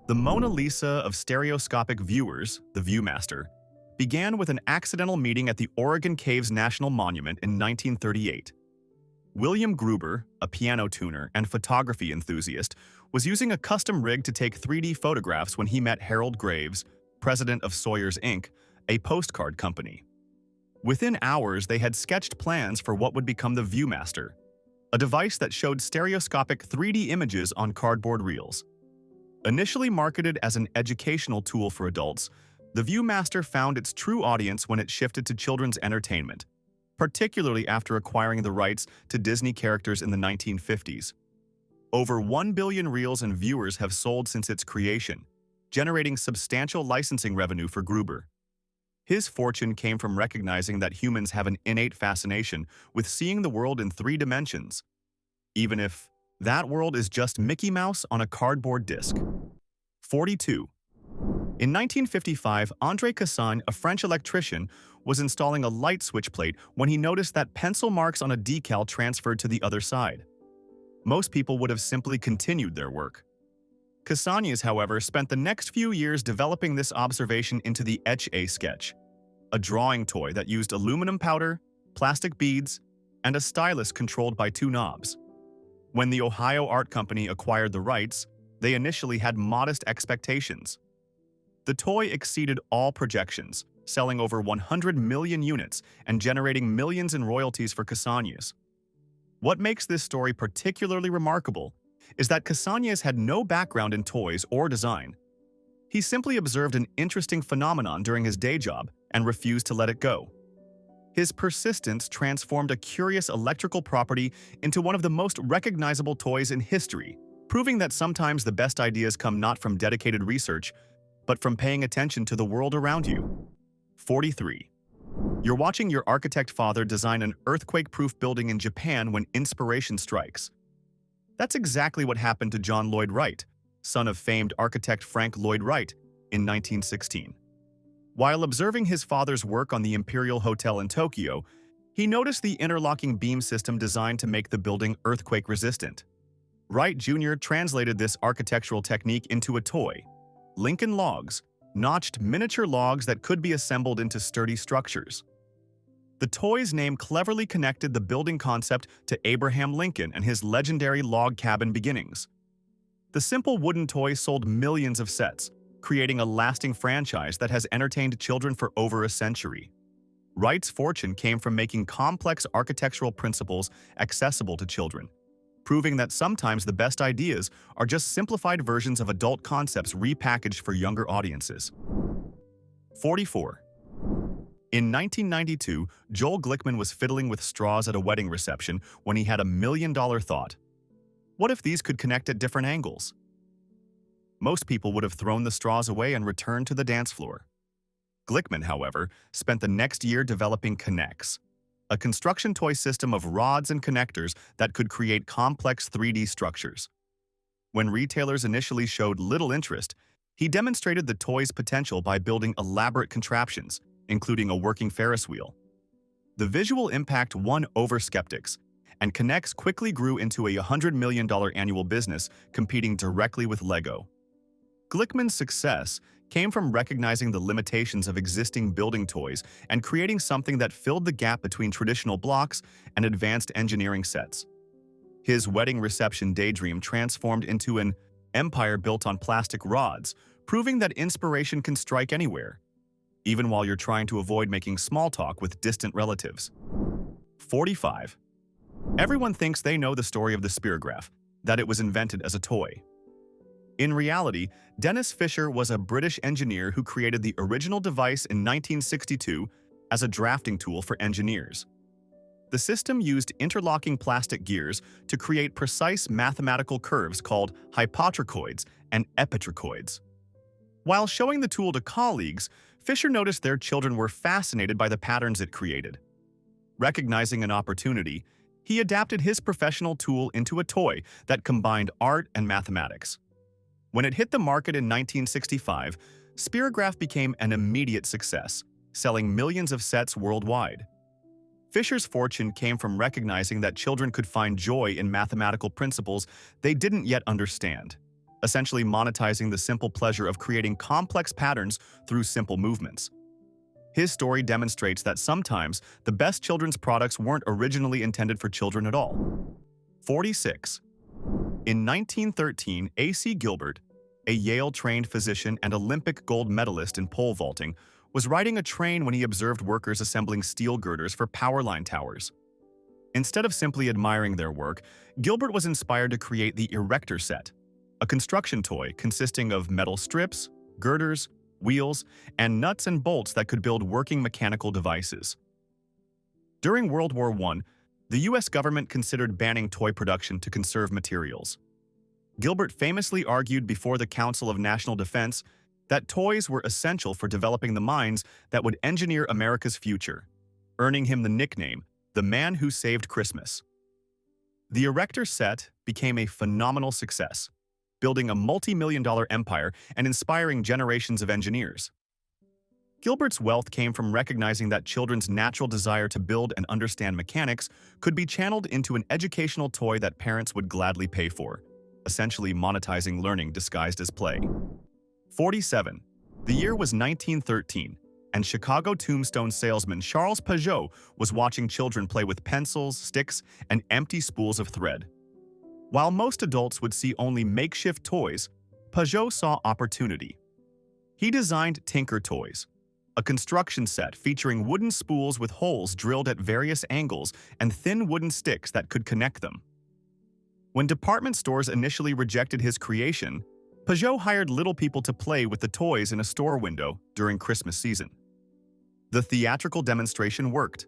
The Mona Lisa of stereoscopic viewers, the Viewmaster, began with an accidental meeting at the Oregon Caves National Monument in 1938. William Gruber, a piano tuner and photography enthusiast, was using a custom rig to take 3D photographs when he met Harold Graves, president of Sawyer's Inc., a postcard company. Within hours, they had sketched plans for what would become the Viewmaster, a device that showed stereoscopic 3D images on cardboard reels. Initially marketed as an educational tool for adults, the Viewmaster found its true audience when it shifted to children's entertainment, particularly after acquiring the rights to Disney characters in the 1950s. Over 1 billion reels and viewers have sold since its creation, generating substantial licensing revenue for Gruber. His fortune came from recognizing that humans have an innate fascination with seeing the world in 3 dimensions, even if that world is just Mickey Mouse on a cardboard disc. 42. In 1955, André Cassagne, a French electrician, was installing a light switch plate when he noticed that pencil marks on a decal transferred to the other side. Most people would have simply continued their work. Cassagnes, however, spent the next few years developing this observation into the Etch-a-Sketch, a drawing toy that used aluminum powder, plastic beads, and a stylus controlled by 2 knobs. When the Ohio Art Company acquired the rights, they initially had modest expectations. The toy exceeded all projections, selling over 100 million units and generating millions in royalties for Cassagnes. What makes this story particularly remarkable is that Cassagnes had no background in toys or design. He simply observed an interesting phenomenon during his day job and refused to let it go. His persistence transformed a curious electrical property into one of the most recognizable toys in history, proving that sometimes the best ideas come not from dedicated research, but from paying attention to the world around you. 43. You're watching your architect father design an earthquake-proof building in Japan when inspiration strikes. That's exactly what happened to John Lloyd Wright, son of famed architect Frank Lloyd Wright, in 1916. While observing his father's work on the Imperial Hotel in Tokyo, he noticed the interlocking beam system designed to make the building earthquake-resistant. Wright Jr. translated this architectural technique into a toy, Lincoln Logs, notched miniature logs that could be assembled into sturdy structures. The toy's name cleverly connected the building concept to Abraham Lincoln and his legendary log cabin beginnings. The simple wooden toy sold millions of sets, creating a lasting franchise that has entertained children for over a century. Wright's fortune came from making complex architectural principles accessible to children, proving that sometimes the best ideas are just simplified versions of adult concepts repackaged for younger audiences. 44. In 1992, Joel Glickman was fiddling with straws at a wedding reception when he had a million-dollar thought. What if these could connect at different angles? Most people would have thrown the straws away and returned to the dance floor. Glickman, however, spent the next year developing Connects, a construction toy system of rods and connectors that could create complex 3D structures. When retailers initially showed little interest, he demonstrated the toy's potential by building elaborate contraptions, including a working Ferris wheel. The visual impact won over skeptics, and Connects quickly grew into a $100 million annual business competing directly with Lego. Glickman's success came from recognizing the limitations of existing building toys and creating something that filled the gap between traditional blocks and advanced engineering sets. His wedding reception daydream transformed into an empire built on plastic rods, proving that inspiration can strike anywhere. even while you're trying to avoid making small talk with distant relatives. 45. Everyone thinks they know the story of the spirograph, that it was invented as a toy. In reality, Dennis Fisher was a British engineer who created the original device in 1962 as a drafting tool for engineers. The system used interlocking plastic gears to create precise mathematical curves called hypotrichoids and epitrichoids. While showing the tool to colleagues, Fisher noticed their children were fascinated by the patterns it created. Recognizing an opportunity, he adapted his professional tool into a toy that combined art and mathematics. When it hit the market in 1965, Spirograph became an immediate success, selling millions of sets worldwide. Fisher's fortune came from recognizing that children could find joy in mathematical principles they didn't yet understand, essentially monetizing the simple pleasure of creating complex patterns through simple movements. His story demonstrates that sometimes the best children's products weren't originally intended for children at all. 46. In 1913, A.C. Gilbert, a Yale-trained physician and Olympic gold medalist in pole vaulting, was riding a train when he observed workers assembling steel girders for power line towers. Instead of simply admiring their work, Gilbert was inspired to create the Erector set, a construction toy consisting of metal strips, girders, wheels, and nuts and bolts that could build working mechanical devices. During World War I, the U.S. government considered banning toy production to conserve materials. Gilbert famously argued before the Council of National Defense that toys were essential for developing the minds that would engineer America's future, earning him the nickname, the Man Who Saved Christmas. The Erector set became a phenomenal success, building a multi-million-dollar empire and inspiring generations of engineers. Gilbert's wealth came from recognizing that children's natural desire to build and understand mechanics could be channeled into an educational toy that parents would gladly pay for, essentially monetizing learning disguised as play. 47. The year was 1913, and Chicago tombstone salesman Charles Pajot was watching children play with pencils, sticks, and empty spools of thread. While most adults would see only makeshift toys, Pajot saw opportunity. He designed Tinker Toys, a construction set featuring wooden spools with holes drilled at various angles and thin wooden sticks that could connect them. When department stores initially rejected his creation, Pajot hired little people to play with the toys in a store window during Christmas season. The theatrical demonstration worked.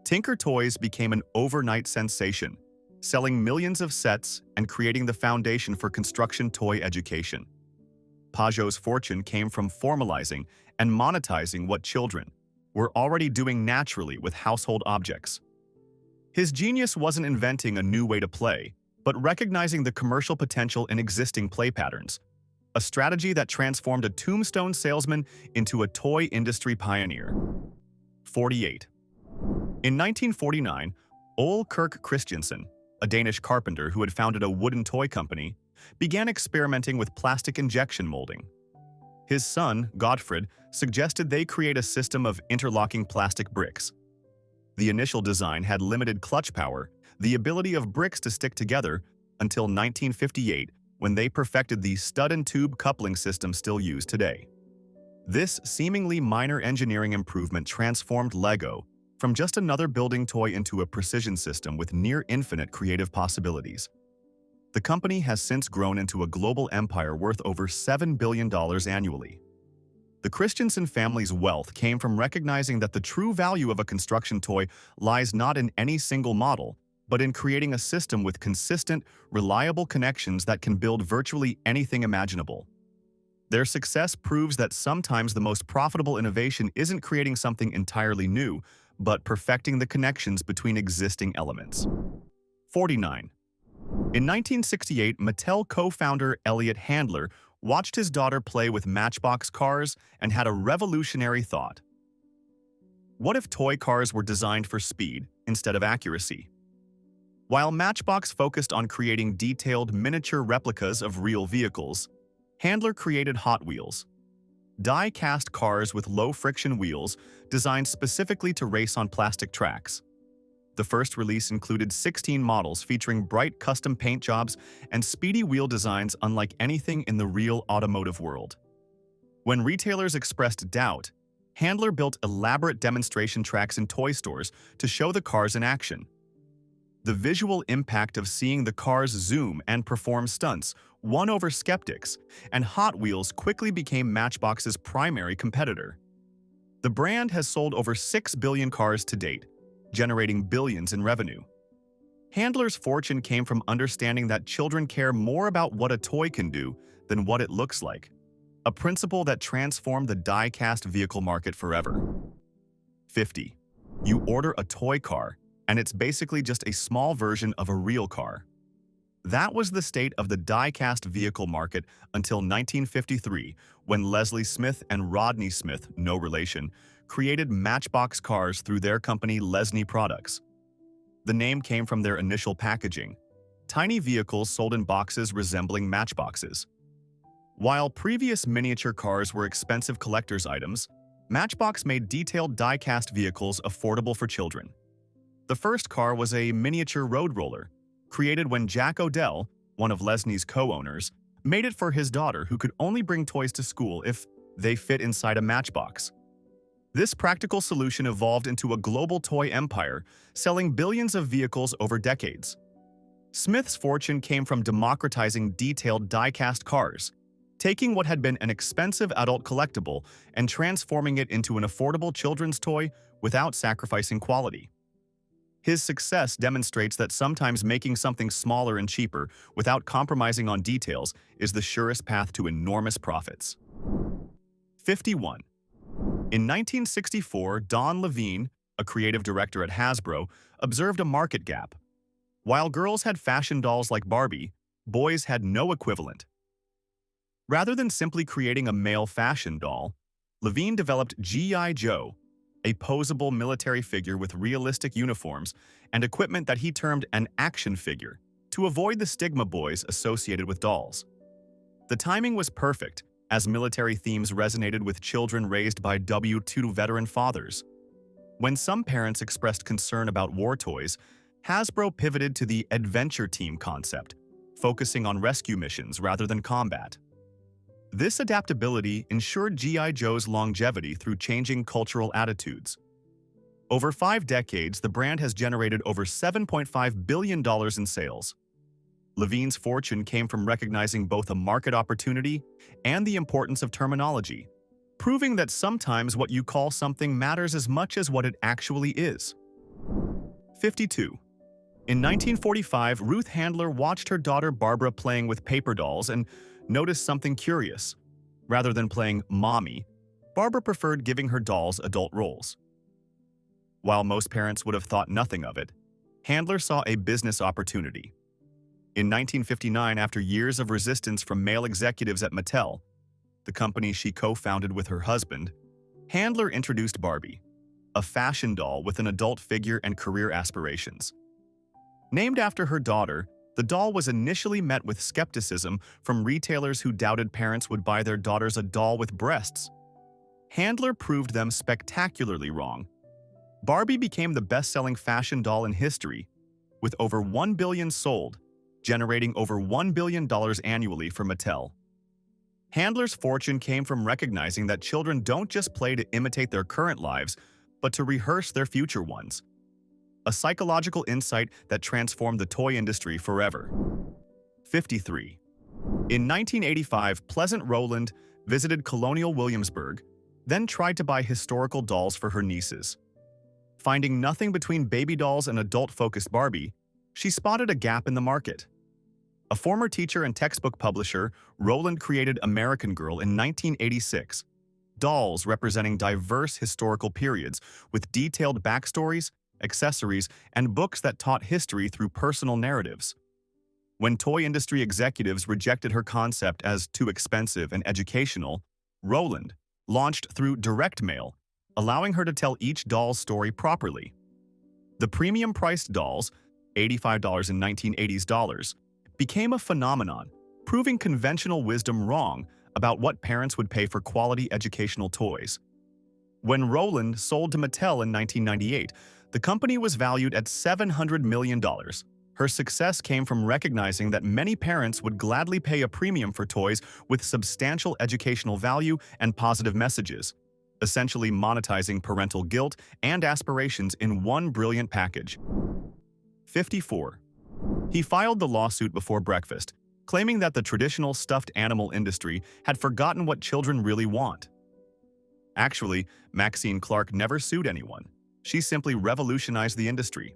Tinker Toys became an overnight sensation, selling millions of sets and creating the foundation for construction toy education. Pajot's fortune came from formalizing and monetizing what children were already doing naturally with household objects. His genius wasn't inventing a new way to play, but recognizing the commercial potential in existing play patterns, a strategy that transformed a tombstone salesman into a toy industry pioneer. 48. In 1949, Ole Kirk Christiansen, a Danish carpenter who had founded a wooden toy company, began experimenting with plastic injection molding. His son, Godfred, suggested they create a system of interlocking plastic bricks. The initial design had limited clutch power, the ability of bricks to stick together, until 1958, when they perfected the stud-and-tube coupling system still used today. This seemingly minor engineering improvement transformed Lego from just another building toy into a precision system with near-infinite creative possibilities. The company has since grown into a global empire worth over $7 billion annually. The Christensen family's wealth came from recognizing that the true value of a construction toy lies not in any single model, but in creating a system with consistent, reliable connections that can build virtually anything imaginable. Their success proves that sometimes the most profitable innovation isn't creating something entirely new, but perfecting the connections between existing elements. 49. In 1968, Mattel co-founder Elliot Handler watched his daughter play with Matchbox cars and had a revolutionary thought. What if toy cars were designed for speed instead of accuracy? While Matchbox focused on creating detailed miniature replicas of real vehicles, Handler created Hot Wheels, die-cast cars with low-friction wheels designed specifically to race on plastic tracks. The first release included 16 models featuring bright custom paint jobs and speedy wheel designs unlike anything in the real automotive world. When retailers expressed doubt, Handler built elaborate demonstration tracks in toy stores to show the cars in action. The visual impact of seeing the cars zoom and perform stunts won over skeptics, and Hot Wheels quickly became Matchbox's primary competitor. The brand has sold over 6 billion cars to date, generating billions in revenue. Handler's fortune came from understanding that children care more about what a toy can do than what it looks like, a principle that transformed the die-cast vehicle market forever. 50. You order a toy car, and it's basically just a small version of a real car. That was the state of the die-cast vehicle market until 1953, when Leslie Smith and Rodney Smith, no relation, created Matchbox cars through their company Lesney Products. The name came from their initial packaging, tiny vehicles sold in boxes resembling matchboxes. While previous miniature cars were expensive collector's items, Matchbox made detailed die-cast vehicles affordable for children. The first car was a miniature road roller, created when Jack Odell, one of Lesney's co-owners, made it for his daughter who could only bring toys to school if they fit inside a matchbox. This practical solution evolved into a global toy empire, selling billions of vehicles over decades. Smith's fortune came from democratizing detailed die-cast cars, taking what had been an expensive adult collectible and transforming it into an affordable children's toy without sacrificing quality. His success demonstrates that sometimes making something smaller and cheaper without compromising on details is the surest path to enormous profits. 51. In 1964, Don Levine, a creative director at Hasbro, observed a market gap. While girls had fashion dolls like Barbie, boys had no equivalent. Rather than simply creating a male fashion doll, Levine developed G.I. Joe, a posable military figure with realistic uniforms and equipment that he termed an action figure, to avoid the stigma boys associated with dolls. The timing was perfect, as military themes resonated with children raised by W-2 veteran fathers. When some parents expressed concern about war toys, Hasbro pivoted to the adventure team concept, focusing on rescue missions rather than combat. This adaptability ensured G.I. Joe's longevity through changing cultural attitudes. Over 5 decades, the brand has generated over $7.5 billion in sales. Levine's fortune came from recognizing both a market opportunity and the importance of terminology, proving that sometimes what you call something matters as much as what it actually is. 52. In 1945, Ruth Handler watched her daughter Barbara playing with paper dolls and noticed something curious. Rather than playing mommy, Barbara preferred giving her dolls adult roles. While most parents would have thought nothing of it, Handler saw a business opportunity. In 1959, after years of resistance from male executives at Mattel, the company she co-founded with her husband, Handler introduced Barbie, a fashion doll with an adult figure and career aspirations. Named after her daughter, the doll was initially met with skepticism from retailers who doubted parents would buy their daughters a doll with breasts. Handler proved them spectacularly wrong. Barbie became the best-selling fashion doll in history, with over 1 billion sold, generating over $1 billion annually for Mattel. Handler's fortune came from recognizing that children don't just play to imitate their current lives, but to rehearse their future ones. A psychological insight that transformed the toy industry forever. 53. In 1985, Pleasant Rowland visited Colonial Williamsburg, then tried to buy historical dolls for her nieces. Finding nothing between baby dolls and adult-focused Barbie, she spotted a gap in the market. A former teacher and textbook publisher, Rowland created American Girl in 1986, dolls representing diverse historical periods with detailed backstories, accessories, and books that taught history through personal narratives. When toy industry executives rejected her concept as too expensive and educational, Rowland launched through direct mail, allowing her to tell each doll's story properly. The premium-priced dolls, $85 in 1980s dollars, became a phenomenon, proving conventional wisdom wrong about what parents would pay for quality educational toys. When Rowland sold to Mattel in 1998, the company was valued at $700 million. Her success came from recognizing that many parents would gladly pay a premium for toys with substantial educational value and positive messages. essentially monetizing parental guilt and aspirations in one brilliant package. 54. He filed the lawsuit before breakfast, claiming that the traditional stuffed animal industry had forgotten what children really want. Actually, Maxine Clark never sued anyone. She simply revolutionized the industry.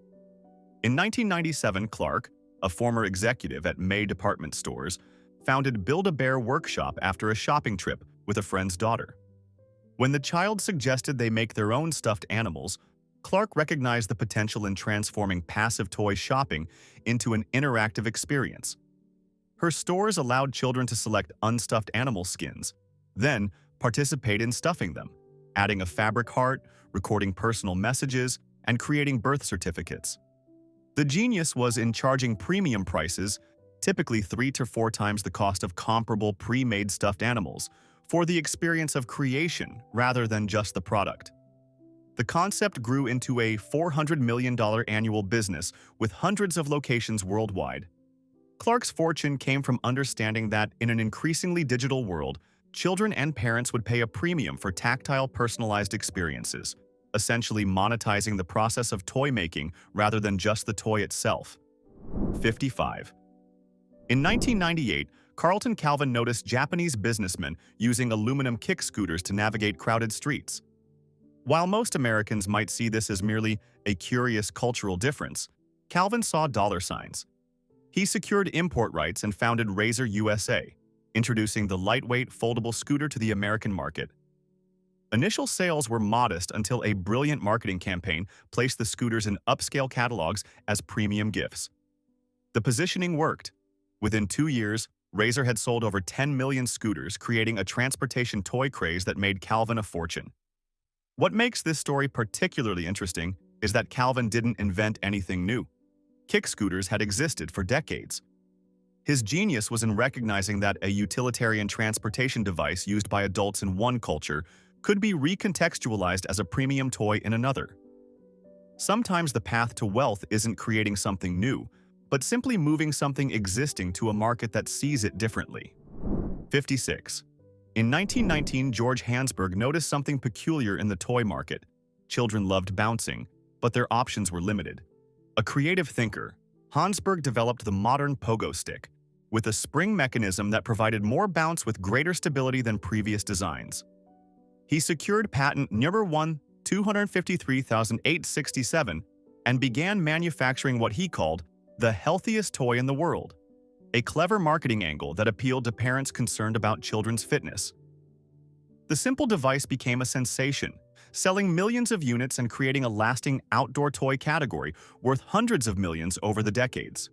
In 1997, Clark, a former executive at May department stores, founded Build-A-Bear Workshop after a shopping trip with a friend's daughter. When the child suggested they make their own stuffed animals, Clark recognized the potential in transforming passive toy shopping into an interactive experience. Her stores allowed children to select unstuffed animal skins, then participate in stuffing them, adding a fabric heart, recording personal messages, and creating birth certificates. The genius was in charging premium prices, typically 3 to 4 times the cost of comparable pre-made stuffed animals, for the experience of creation rather than just the product. The concept grew into a $400 million annual business with hundreds of locations worldwide. Clark's fortune came from understanding that in an increasingly digital world, children and parents would pay a premium for tactile, personalized experiences, essentially monetizing the process of toy making rather than just the toy itself. 55. In 1998, Carlton Calvin noticed Japanese businessmen using aluminum kick scooters to navigate crowded streets. While most Americans might see this as merely a curious cultural difference, Calvin saw dollar signs. He secured import rights and founded Razor USA, introducing the lightweight, foldable scooter to the American market. Initial sales were modest until a brilliant marketing campaign placed the scooters in upscale catalogs as premium gifts. The positioning worked. Within 2 years, Razor had sold over 10 million scooters, creating a transportation toy craze that made Calvin a fortune. What makes this story particularly interesting is that Calvin didn't invent anything new. Kick scooters had existed for decades. His genius was in recognizing that a utilitarian transportation device used by adults in one culture could be recontextualized as a premium toy in another. Sometimes the path to wealth isn't creating something new, but simply moving something existing to a market that sees it differently. 56. In 1919, George Hansberg noticed something peculiar in the toy market. Children loved bouncing, but their options were limited. A creative thinker, Hansberg developed the modern pogo stick, with a spring mechanism that provided more bounce with greater stability than previous designs. He secured patent number 1,253,867 and began manufacturing what he called the healthiest toy in the world, a clever marketing angle that appealed to parents concerned about children's fitness. The simple device became a sensation, selling millions of units and creating a lasting outdoor toy category worth hundreds of millions over the decades.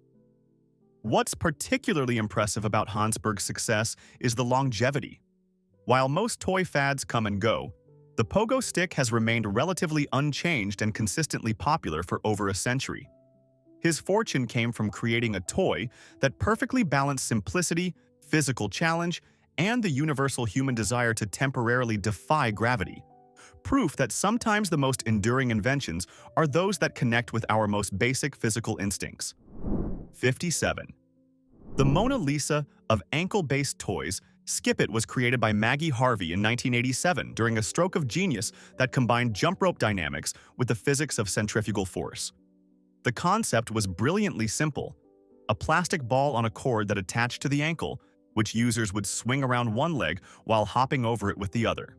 What's particularly impressive about Hansberg's success is the longevity. While most toy fads come and go, the pogo stick has remained relatively unchanged and consistently popular for over a century. His fortune came from creating a toy that perfectly balanced simplicity, physical challenge, and the universal human desire to temporarily defy gravity. Proof that sometimes the most enduring inventions are those that connect with our most basic physical instincts. 57. The Mona Lisa of ankle-based toys, Skip It, was created by Maggie Harvey in 1987 during a stroke of genius that combined jump rope dynamics with the physics of centrifugal force. The concept was brilliantly simple: a plastic ball on a cord that attached to the ankle, which users would swing around one leg while hopping over it with the other.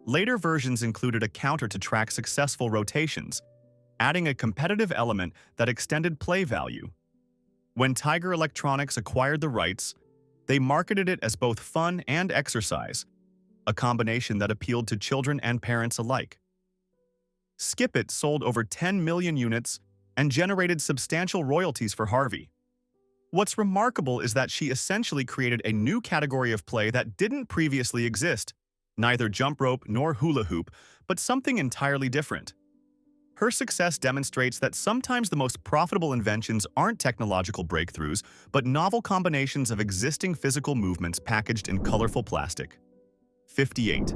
Later versions included a counter to track successful rotations, adding a competitive element that extended play value. When Tiger Electronics acquired the rights, they marketed it as both fun and exercise, a combination that appealed to children and parents alike. Skip It sold over 10 million units and generated substantial royalties for Harvey. What's remarkable is that she essentially created a new category of play that didn't previously exist, neither jump rope nor hula hoop, but something entirely different. Her success demonstrates that sometimes the most profitable inventions aren't technological breakthroughs, but novel combinations of existing physical movements packaged in colorful plastic. 58.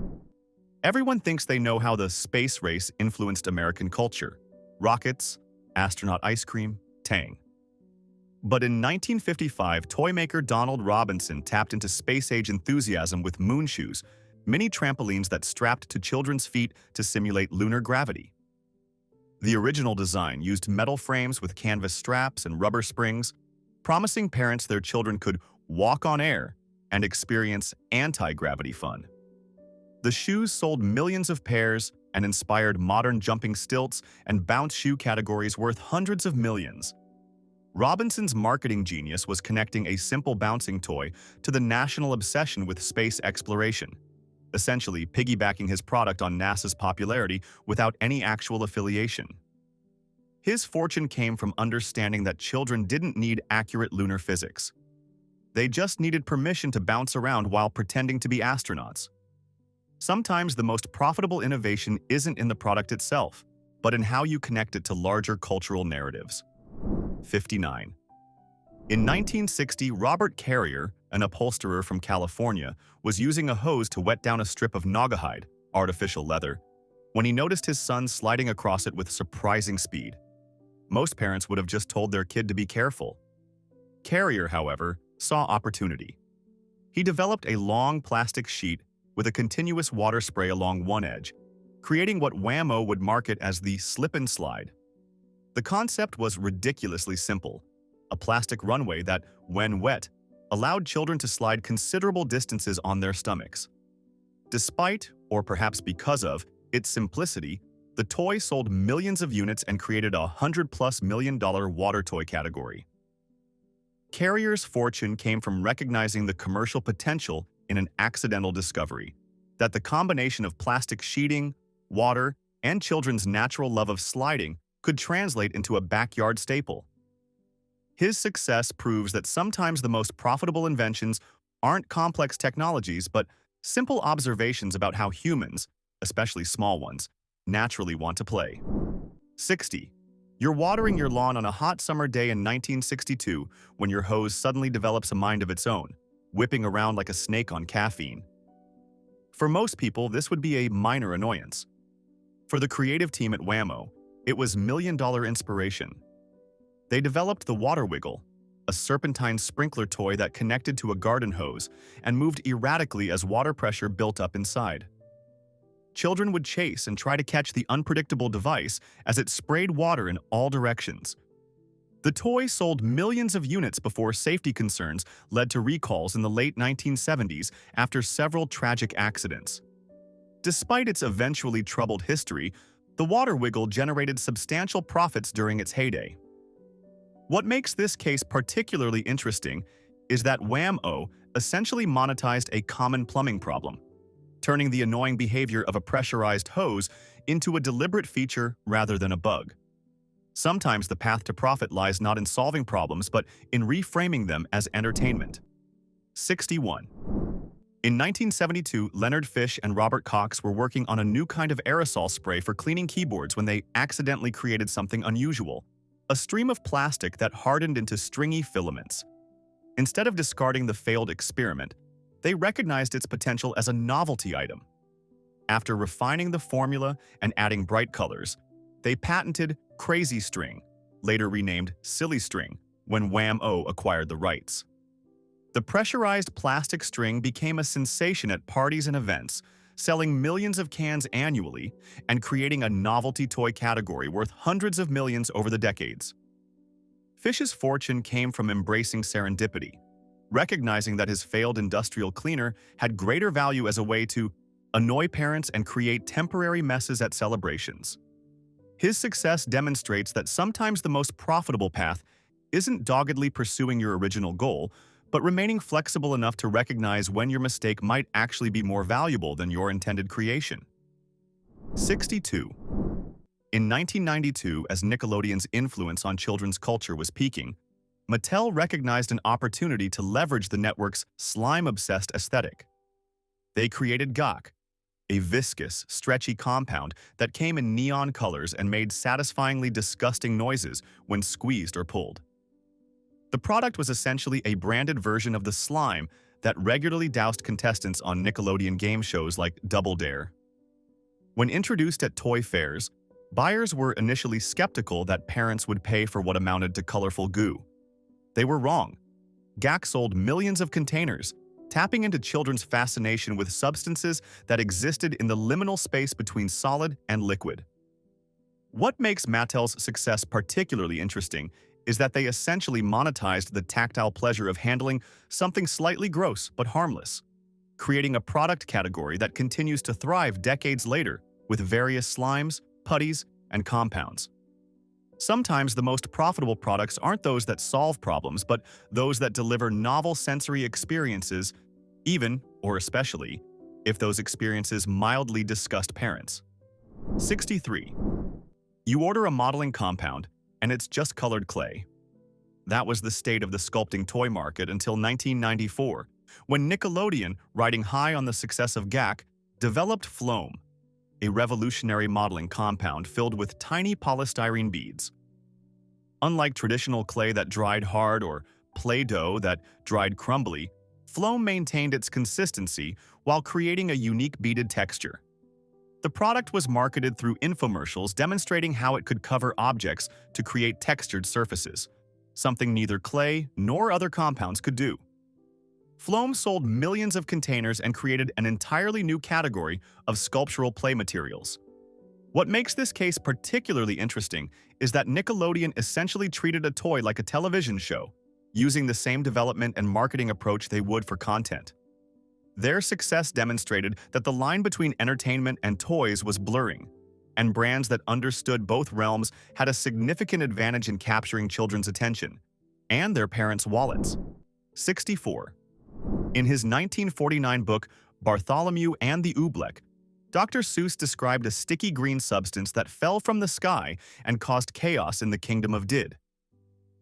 Everyone thinks they know how the space race influenced American culture. Rockets, astronaut ice cream, Tang. But in 1955, toy maker Donald Robinson tapped into space-age enthusiasm with moon shoes, mini trampolines that strapped to children's feet to simulate lunar gravity. The original design used metal frames with canvas straps and rubber springs, promising parents their children could walk on air and experience anti-gravity fun. The shoes sold millions of pairs and inspired modern jumping stilts and bounce shoe categories worth hundreds of millions. Robinson's marketing genius was connecting a simple bouncing toy to the national obsession with space exploration, essentially piggybacking his product on NASA's popularity without any actual affiliation. His fortune came from understanding that children didn't need accurate lunar physics. They just needed permission to bounce around while pretending to be astronauts. Sometimes the most profitable innovation isn't in the product itself, but in how you connect it to larger cultural narratives. 59. In 1960, Robert Carrier, an upholsterer from California, was using a hose to wet down a strip of naugahyde, artificial leather, when he noticed his son sliding across it with surprising speed. Most parents would have just told their kid to be careful. Carrier, however, saw opportunity. He developed a long plastic sheet with a continuous water spray along one edge, creating what Wham-O would market as the slip and slide. The concept was ridiculously simple: a plastic runway that, when wet, allowed children to slide considerable distances on their stomachs. Despite, or perhaps because of, its simplicity, the toy sold millions of units and created a $100+ million water toy category. Carrier's fortune came from recognizing the commercial potential in an accidental discovery: that the combination of plastic sheeting, water, and children's natural love of sliding could translate into a backyard staple. His success proves that sometimes the most profitable inventions aren't complex technologies, but simple observations about how humans, especially small ones, naturally want to play. 60. You're watering your lawn on a hot summer day in 1962 when your hose suddenly develops a mind of its own, whipping around like a snake on caffeine. For most people, this would be a minor annoyance. For the creative team at Wham-O, it was million-dollar inspiration. They developed the Water Wiggle, a serpentine sprinkler toy that connected to a garden hose and moved erratically as water pressure built up inside. Children would chase and try to catch the unpredictable device as it sprayed water in all directions. The toy sold millions of units before safety concerns led to recalls in the late 1970s after several tragic accidents. Despite its eventually troubled history, the Water Wiggle generated substantial profits during its heyday. What makes this case particularly interesting is that Wham-O essentially monetized a common plumbing problem, turning the annoying behavior of a pressurized hose into a deliberate feature rather than a bug. Sometimes the path to profit lies not in solving problems, but in reframing them as entertainment. 61. In 1972, Leonard Fish and Robert Cox were working on a new kind of aerosol spray for cleaning keyboards when they accidentally created something unusual: a stream of plastic that hardened into stringy filaments. Instead of discarding the failed experiment, they recognized its potential as a novelty item. After refining the formula and adding bright colors, they patented Crazy String, later renamed Silly String, when Wham-O acquired the rights. The pressurized plastic string became a sensation at parties and events, selling millions of cans annually and creating a novelty toy category worth hundreds of millions over the decades. Fish's fortune came from embracing serendipity, recognizing that his failed industrial cleaner had greater value as a way to annoy parents and create temporary messes at celebrations. His success demonstrates that sometimes the most profitable path isn't doggedly pursuing your original goal, but remaining flexible enough to recognize when your mistake might actually be more valuable than your intended creation. 62. In 1992, as Nickelodeon's influence on children's culture was peaking, Mattel recognized an opportunity to leverage the network's slime-obsessed aesthetic. They created Gawk, a viscous, stretchy compound that came in neon colors and made satisfyingly disgusting noises when squeezed or pulled. The product was essentially a branded version of the slime that regularly doused contestants on Nickelodeon game shows like Double Dare. When introduced at toy fairs, buyers were initially skeptical that parents would pay for what amounted to colorful goo. They were wrong. Gawk sold millions of containers, tapping into children's fascination with substances that existed in the liminal space between solid and liquid. What makes Mattel's success particularly interesting is that they essentially monetized the tactile pleasure of handling something slightly gross but harmless, creating a product category that continues to thrive decades later with various slimes, putties, and compounds. Sometimes the most profitable products aren't those that solve problems, but those that deliver novel sensory experiences, even, or especially, if those experiences mildly disgust parents. 63. You order a modeling compound, and it's just colored clay. That was the state of the sculpting toy market until 1994, when Nickelodeon, riding high on the success of GAC, developed Floam, a revolutionary modeling compound filled with tiny polystyrene beads. Unlike traditional clay that dried hard or Play-Doh that dried crumbly, Floam maintained its consistency while creating a unique beaded texture. The product was marketed through infomercials demonstrating how it could cover objects to create textured surfaces, something neither clay nor other compounds could do. Floam sold millions of containers and created an entirely new category of sculptural play materials. What makes this case particularly interesting is that Nickelodeon essentially treated a toy like a television show, using the same development and marketing approach they would for content. Their success demonstrated that the line between entertainment and toys was blurring, and brands that understood both realms had a significant advantage in capturing children's attention and their parents' wallets. 64. In his 1949 book, Bartholomew and the Oobleck, Dr. Seuss described a sticky green substance that fell from the sky and caused chaos in the kingdom of Did.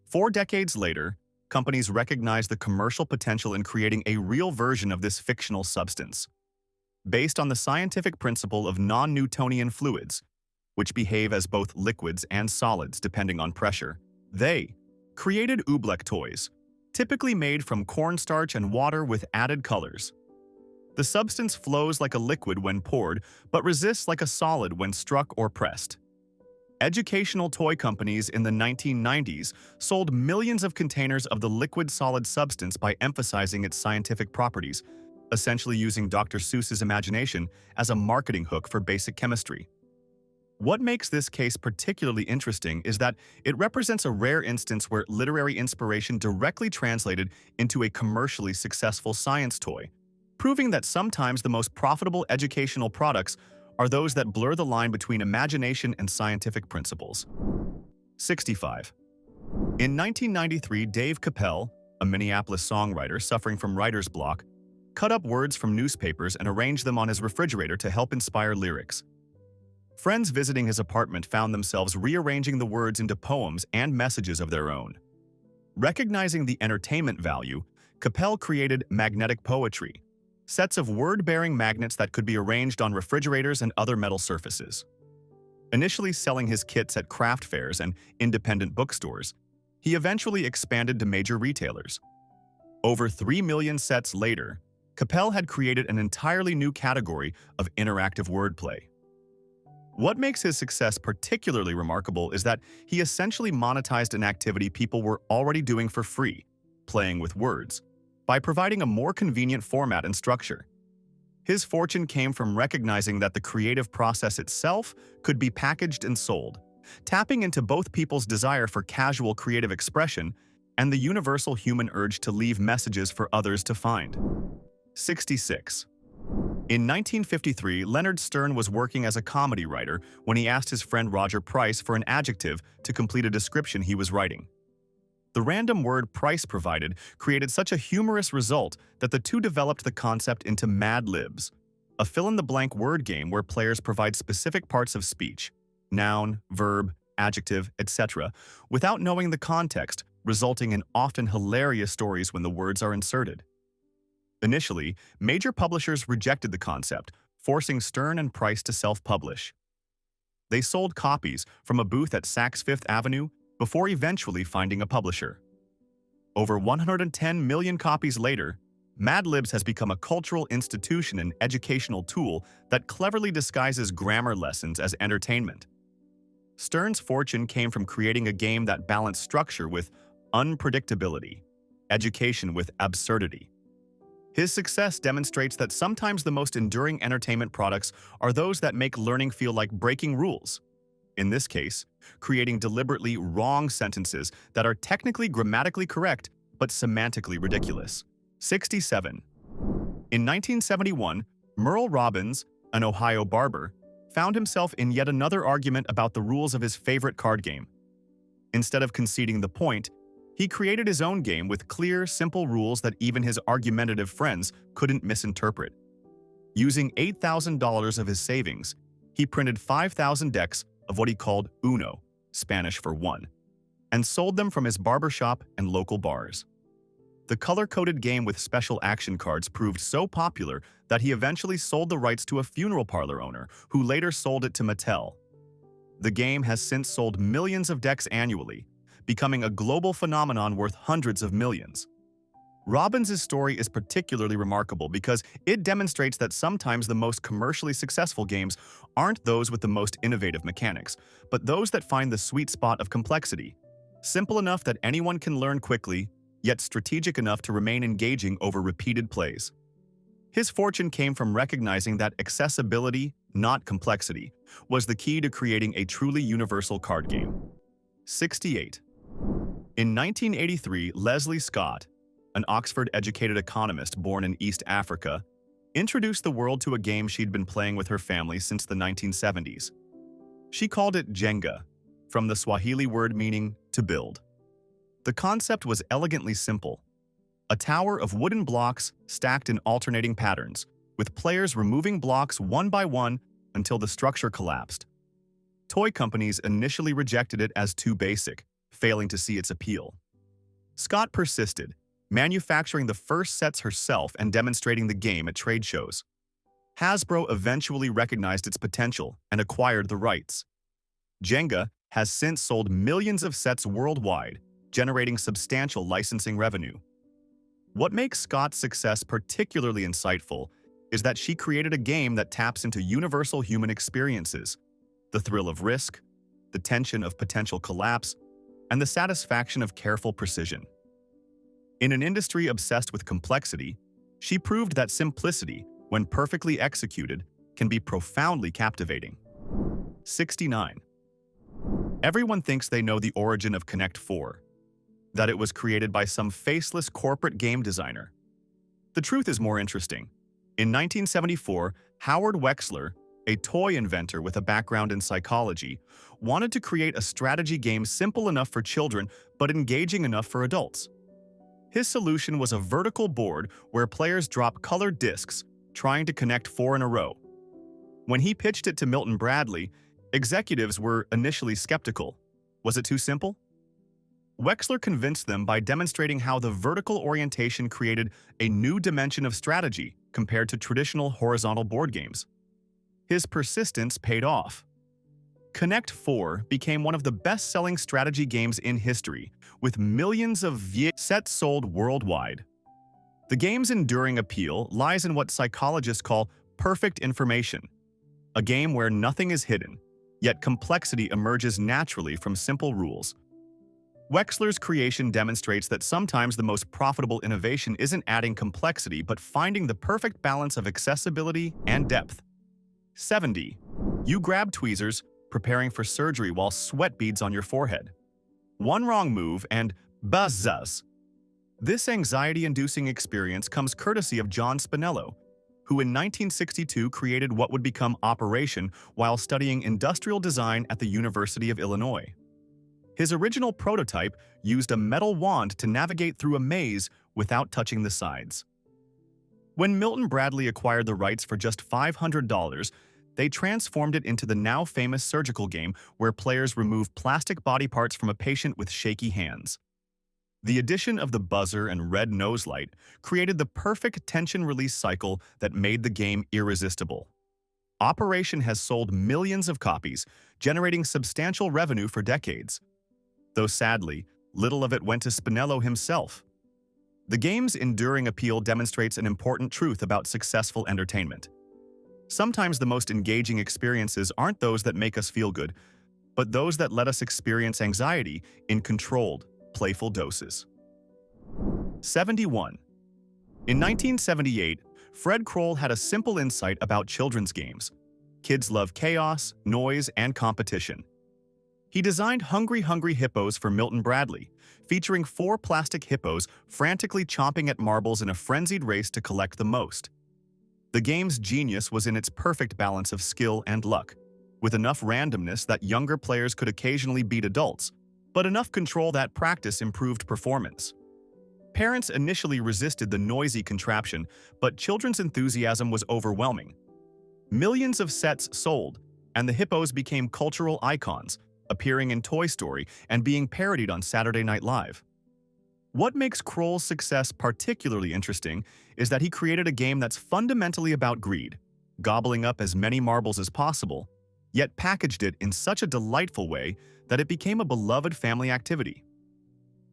4 decades later, companies recognized the commercial potential in creating a real version of this fictional substance. Based on the scientific principle of non-Newtonian fluids, which behave as both liquids and solids depending on pressure, they created Oobleck toys, typically made from cornstarch and water with added colors. The substance flows like a liquid when poured, but resists like a solid when struck or pressed. Educational toy companies in the 1990s sold millions of containers of the liquid-solid substance by emphasizing its scientific properties, essentially using Dr. Seuss's imagination as a marketing hook for basic chemistry. What makes this case particularly interesting is that it represents a rare instance where literary inspiration directly translated into a commercially successful science toy, proving that sometimes the most profitable educational products are those that blur the line between imagination and scientific principles. 65. In 1993, Dave Chappelle, a Minneapolis songwriter suffering from writer's block, cut up words from newspapers and arranged them on his refrigerator to help inspire lyrics. Friends visiting his apartment found themselves rearranging the words into poems and messages of their own. Recognizing the entertainment value, Chappelle created magnetic poetry, sets of word-bearing magnets that could be arranged on refrigerators and other metal surfaces. Initially selling his kits at craft fairs and independent bookstores, he eventually expanded to major retailers. Over 3 million sets later, Chappelle had created an entirely new category of interactive wordplay. What makes his success particularly remarkable is that he essentially monetized an activity people were already doing for free, playing with words, by providing a more convenient format and structure. His fortune came from recognizing that the creative process itself could be packaged and sold, tapping into both people's desire for casual creative expression and the universal human urge to leave messages for others to find. 66. In 1953, Leonard Stern was working as a comedy writer when he asked his friend Roger Price for an adjective to complete a description he was writing. The random word Price provided created such a humorous result that the two developed the concept into Mad Libs, a fill-in-the-blank word game where players provide specific parts of speech, noun, verb, adjective, etc., without knowing the context, resulting in often hilarious stories when the words are inserted. Initially, major publishers rejected the concept, forcing Stern and Price to self-publish. They sold copies from a booth at Saks Fifth Avenue before eventually finding a publisher. Over 110 million copies later, Mad Libs has become a cultural institution and educational tool that cleverly disguises grammar lessons as entertainment. Stern's fortune came from creating a game that balanced structure with unpredictability, education with absurdity. His success demonstrates that sometimes the most enduring entertainment products are those that make learning feel like breaking rules. In this case, creating deliberately wrong sentences that are technically grammatically correct but semantically ridiculous. 67. In 1971, Merle Robbins, an Ohio barber, found himself in yet another argument about the rules of his favorite card game. Instead of conceding the point, he created his own game with clear, simple rules that even his argumentative friends couldn't misinterpret. Using $8,000 of his savings, he printed 5,000 decks of what he called Uno, Spanish for one, and sold them from his barbershop and local bars. The color-coded game with special action cards proved so popular that he eventually sold the rights to a funeral parlor owner, who later sold it to Mattel. The game has since sold millions of decks annually, becoming a global phenomenon worth hundreds of millions. Robbins' story is particularly remarkable because it demonstrates that sometimes the most commercially successful games aren't those with the most innovative mechanics, but those that find the sweet spot of complexity, simple enough that anyone can learn quickly, yet strategic enough to remain engaging over repeated plays. His fortune came from recognizing that accessibility, not complexity, was the key to creating a truly universal card game. 68. In 1983, Leslie Scott, an Oxford-educated economist born in East Africa, introduced the world to a game she'd been playing with her family since the 1970s. She called it Jenga, from the Swahili word meaning to build. The concept was elegantly simple: a tower of wooden blocks stacked in alternating patterns, with players removing blocks one by one until the structure collapsed. Toy companies initially rejected it as too basic, failing to see its appeal. Scott persisted, manufacturing the first sets herself and demonstrating the game at trade shows. Hasbro eventually recognized its potential and acquired the rights. Jenga has since sold millions of sets worldwide, generating substantial licensing revenue. What makes Scott's success particularly insightful is that she created a game that taps into universal human experiences: the thrill of risk, the tension of potential collapse, and the satisfaction of careful precision. In an industry obsessed with complexity, she proved that simplicity, when perfectly executed, can be profoundly captivating. 69. Everyone thinks they know the origin of Connect 4, that it was created by some faceless corporate game designer. The truth is more interesting. In 1974, Howard Wexler, a toy inventor with a background in psychology, wanted to create a strategy game simple enough for children but engaging enough for adults. His solution was a vertical board where players drop colored discs, trying to connect 4 in a row. When he pitched it to Milton Bradley, executives were initially skeptical. Was it too simple? Wexler convinced them by demonstrating how the vertical orientation created a new dimension of strategy compared to traditional horizontal board games. His persistence paid off. Connect 4 became one of the best-selling strategy games in history, with millions of sets sold worldwide. The game's enduring appeal lies in what psychologists call perfect information, a game where nothing is hidden, yet complexity emerges naturally from simple rules. Wexler's creation demonstrates that sometimes the most profitable innovation isn't adding complexity but finding the perfect balance of accessibility and depth. 70. You grab tweezers, preparing for surgery while sweat beads on your forehead. One wrong move and buzz. This anxiety-inducing experience comes courtesy of John Spinello, who in 1962 created what would become Operation while studying industrial design at the University of Illinois. His original prototype used a metal wand to navigate through a maze without touching the sides. When Milton Bradley acquired the rights for just $500, they transformed it into the now famous surgical game where players remove plastic body parts from a patient with shaky hands. The addition of the buzzer and red nose light created the perfect tension release cycle that made the game irresistible. Operation has sold millions of copies, generating substantial revenue for decades. Though sadly, little of it went to Spinello himself. The game's enduring appeal demonstrates an important truth about successful entertainment. Sometimes the most engaging experiences aren't those that make us feel good, but those that let us experience anxiety in controlled, playful doses. 71. In 1978, Fred Kroll had a simple insight about children's games. Kids love chaos, noise, and competition. He designed Hungry Hungry Hippos for Milton Bradley, featuring 4 plastic hippos frantically chomping at marbles in a frenzied race to collect the most. The game's genius was in its perfect balance of skill and luck, with enough randomness that younger players could occasionally beat adults, but enough control that practice improved performance. Parents initially resisted the noisy contraption, but children's enthusiasm was overwhelming. Millions of sets sold, and the hippos became cultural icons, appearing in Toy Story and being parodied on Saturday Night Live. What makes Kroll's success particularly interesting is that he created a game that's fundamentally about greed, gobbling up as many marbles as possible, yet packaged it in such a delightful way that it became a beloved family activity.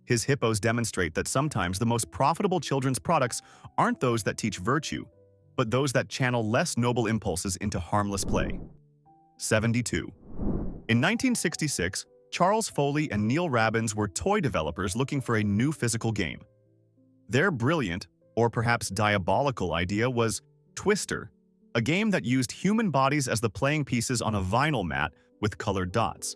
His hippos demonstrate that sometimes the most profitable children's products aren't those that teach virtue, but those that channel less noble impulses into harmless play. 72. In 1966, Charles Foley and Neil Rabbins were toy developers looking for a new physical game. Their brilliant, or perhaps diabolical idea was Twister, a game that used human bodies as the playing pieces on a vinyl mat with colored dots.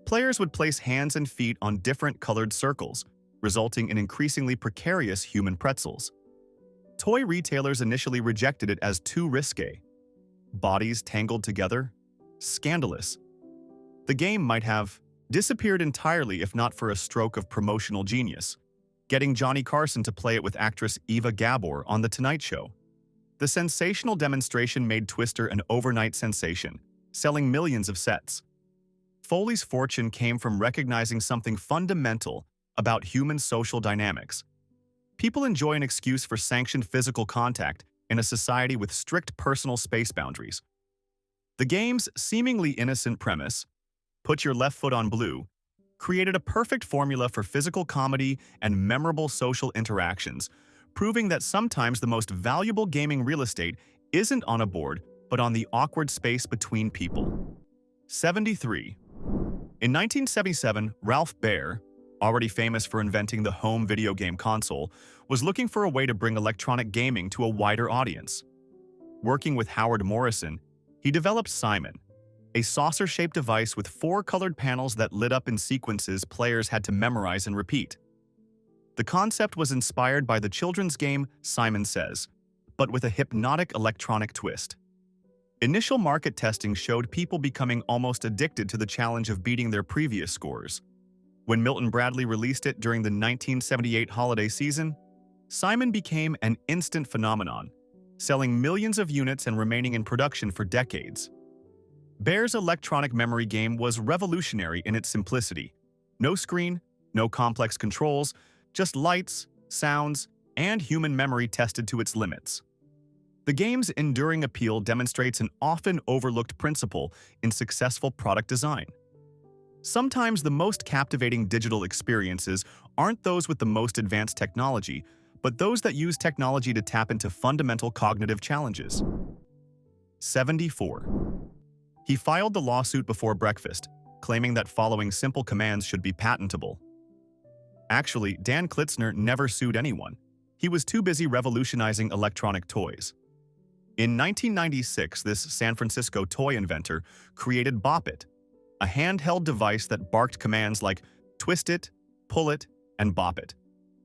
Players would place hands and feet on different colored circles, resulting in increasingly precarious human pretzels. Toy retailers initially rejected it as too risque. Bodies tangled together? Scandalous. The game might have disappeared entirely if not for a stroke of promotional genius, getting Johnny Carson to play it with actress Eva Gabor on The Tonight Show. The sensational demonstration made Twister an overnight sensation, selling millions of sets. Foley's fortune came from recognizing something fundamental about human social dynamics. People enjoy an excuse for sanctioned physical contact in a society with strict personal space boundaries. The game's seemingly innocent premise, put your left foot on blue, created a perfect formula for physical comedy and memorable social interactions, proving that sometimes the most valuable gaming real estate isn't on a board, but on the awkward space between people. 73. In 1977, Ralph Baer, already famous for inventing the home video game console, was looking for a way to bring electronic gaming to a wider audience. Working with Howard Morrison, he developed Simon, a saucer-shaped device with 4 colored panels that lit up in sequences players had to memorize and repeat. The concept was inspired by the children's game Simon Says, but with a hypnotic electronic twist. Initial market testing showed people becoming almost addicted to the challenge of beating their previous scores. When Milton Bradley released it during the 1978 holiday season, Simon became an instant phenomenon, selling millions of units and remaining in production for decades. Baer's electronic memory game was revolutionary in its simplicity. No screen, no complex controls, just lights, sounds, and human memory tested to its limits. The game's enduring appeal demonstrates an often overlooked principle in successful product design. Sometimes the most captivating digital experiences aren't those with the most advanced technology, but those that use technology to tap into fundamental cognitive challenges. 74. He filed the lawsuit before breakfast, claiming that following simple commands should be patentable. Actually, Dan Klitzner never sued anyone. He was too busy revolutionizing electronic toys. In 1996, this San Francisco toy inventor created Bop It, a handheld device that barked commands like twist it, pull it, and bop it,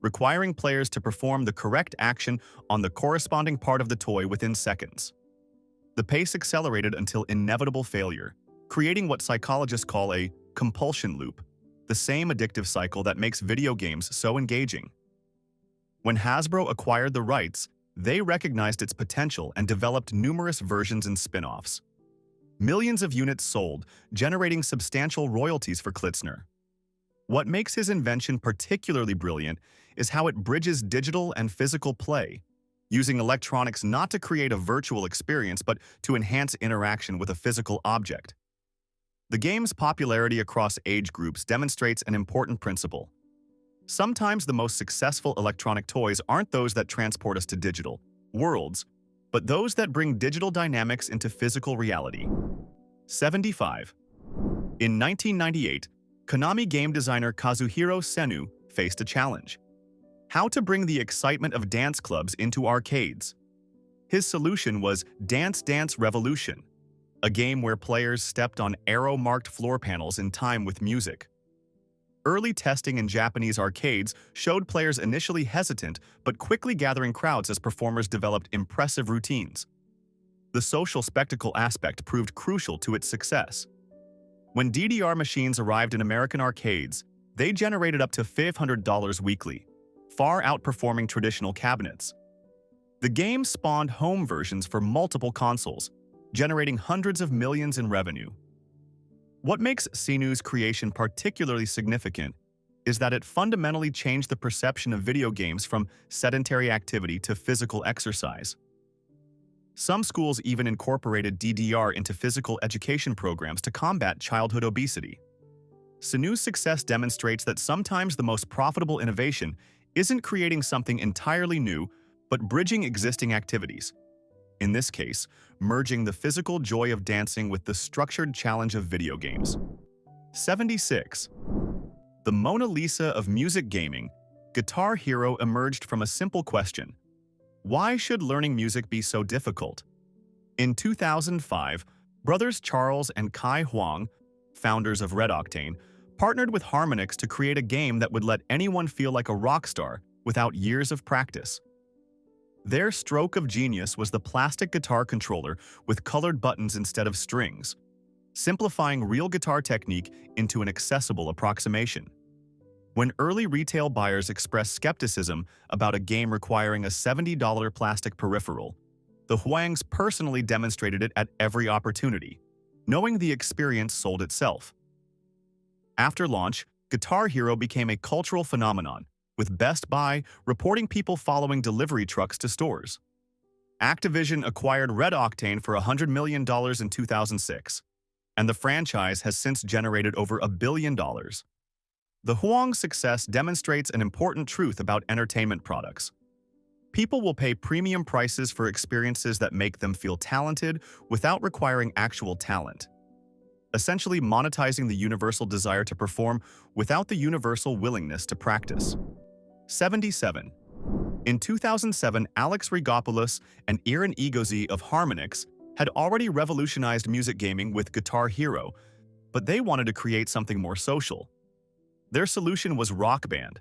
requiring players to perform the correct action on the corresponding part of the toy within seconds. The pace accelerated until inevitable failure, creating what psychologists call a compulsion loop, the same addictive cycle that makes video games so engaging. When Hasbro acquired the rights, they recognized its potential and developed numerous versions and spin-offs. Millions of units sold, generating substantial royalties for Klitzner. What makes his invention particularly brilliant is how it bridges digital and physical play, using electronics not to create a virtual experience but to enhance interaction with a physical object. The game's popularity across age groups demonstrates an important principle. Sometimes the most successful electronic toys aren't those that transport us to digital worlds, but those that bring digital dynamics into physical reality. 75. In 1998, Konami game designer Kazuhiro Senu faced a challenge. How to bring the excitement of dance clubs into arcades. His solution was Dance Dance Revolution, a game where players stepped on arrow-marked floor panels in time with music. Early testing in Japanese arcades showed players initially hesitant but quickly gathering crowds as performers developed impressive routines. The social spectacle aspect proved crucial to its success. When DDR machines arrived in American arcades, they generated up to $500 weekly, far outperforming traditional cabinets. The game spawned home versions for multiple consoles, generating hundreds of millions in revenue. What makes Sinu's creation particularly significant is that it fundamentally changed the perception of video games from sedentary activity to physical exercise. Some schools even incorporated DDR into physical education programs to combat childhood obesity. Sinu's success demonstrates that sometimes the most profitable innovation isn't creating something entirely new, but bridging existing activities. In this case, merging the physical joy of dancing with the structured challenge of video games. 76. The Mona Lisa of music gaming, Guitar Hero emerged from a simple question: why should learning music be so difficult? In 2005, brothers Charles and Kai Huang, founders of Red Octane, partnered with Harmonix to create a game that would let anyone feel like a rock star without years of practice. Their stroke of genius was the plastic guitar controller with colored buttons instead of strings, simplifying real guitar technique into an accessible approximation. When early retail buyers expressed skepticism about a game requiring a $70 plastic peripheral, the Huangs personally demonstrated it at every opportunity, knowing the experience sold itself. After launch, Guitar Hero became a cultural phenomenon, with Best Buy reporting people following delivery trucks to stores. Activision acquired Red Octane for $100 million in 2006, and the franchise has since generated over $1 billion. The Huang's success demonstrates an important truth about entertainment products. People will pay premium prices for experiences that make them feel talented without requiring actual talent, essentially monetizing the universal desire to perform without the universal willingness to practice. 77. In 2007, Alex Rigopoulos and Iran Egozi of Harmonix had already revolutionized music gaming with Guitar Hero, but they wanted to create something more social. Their solution was Rock Band,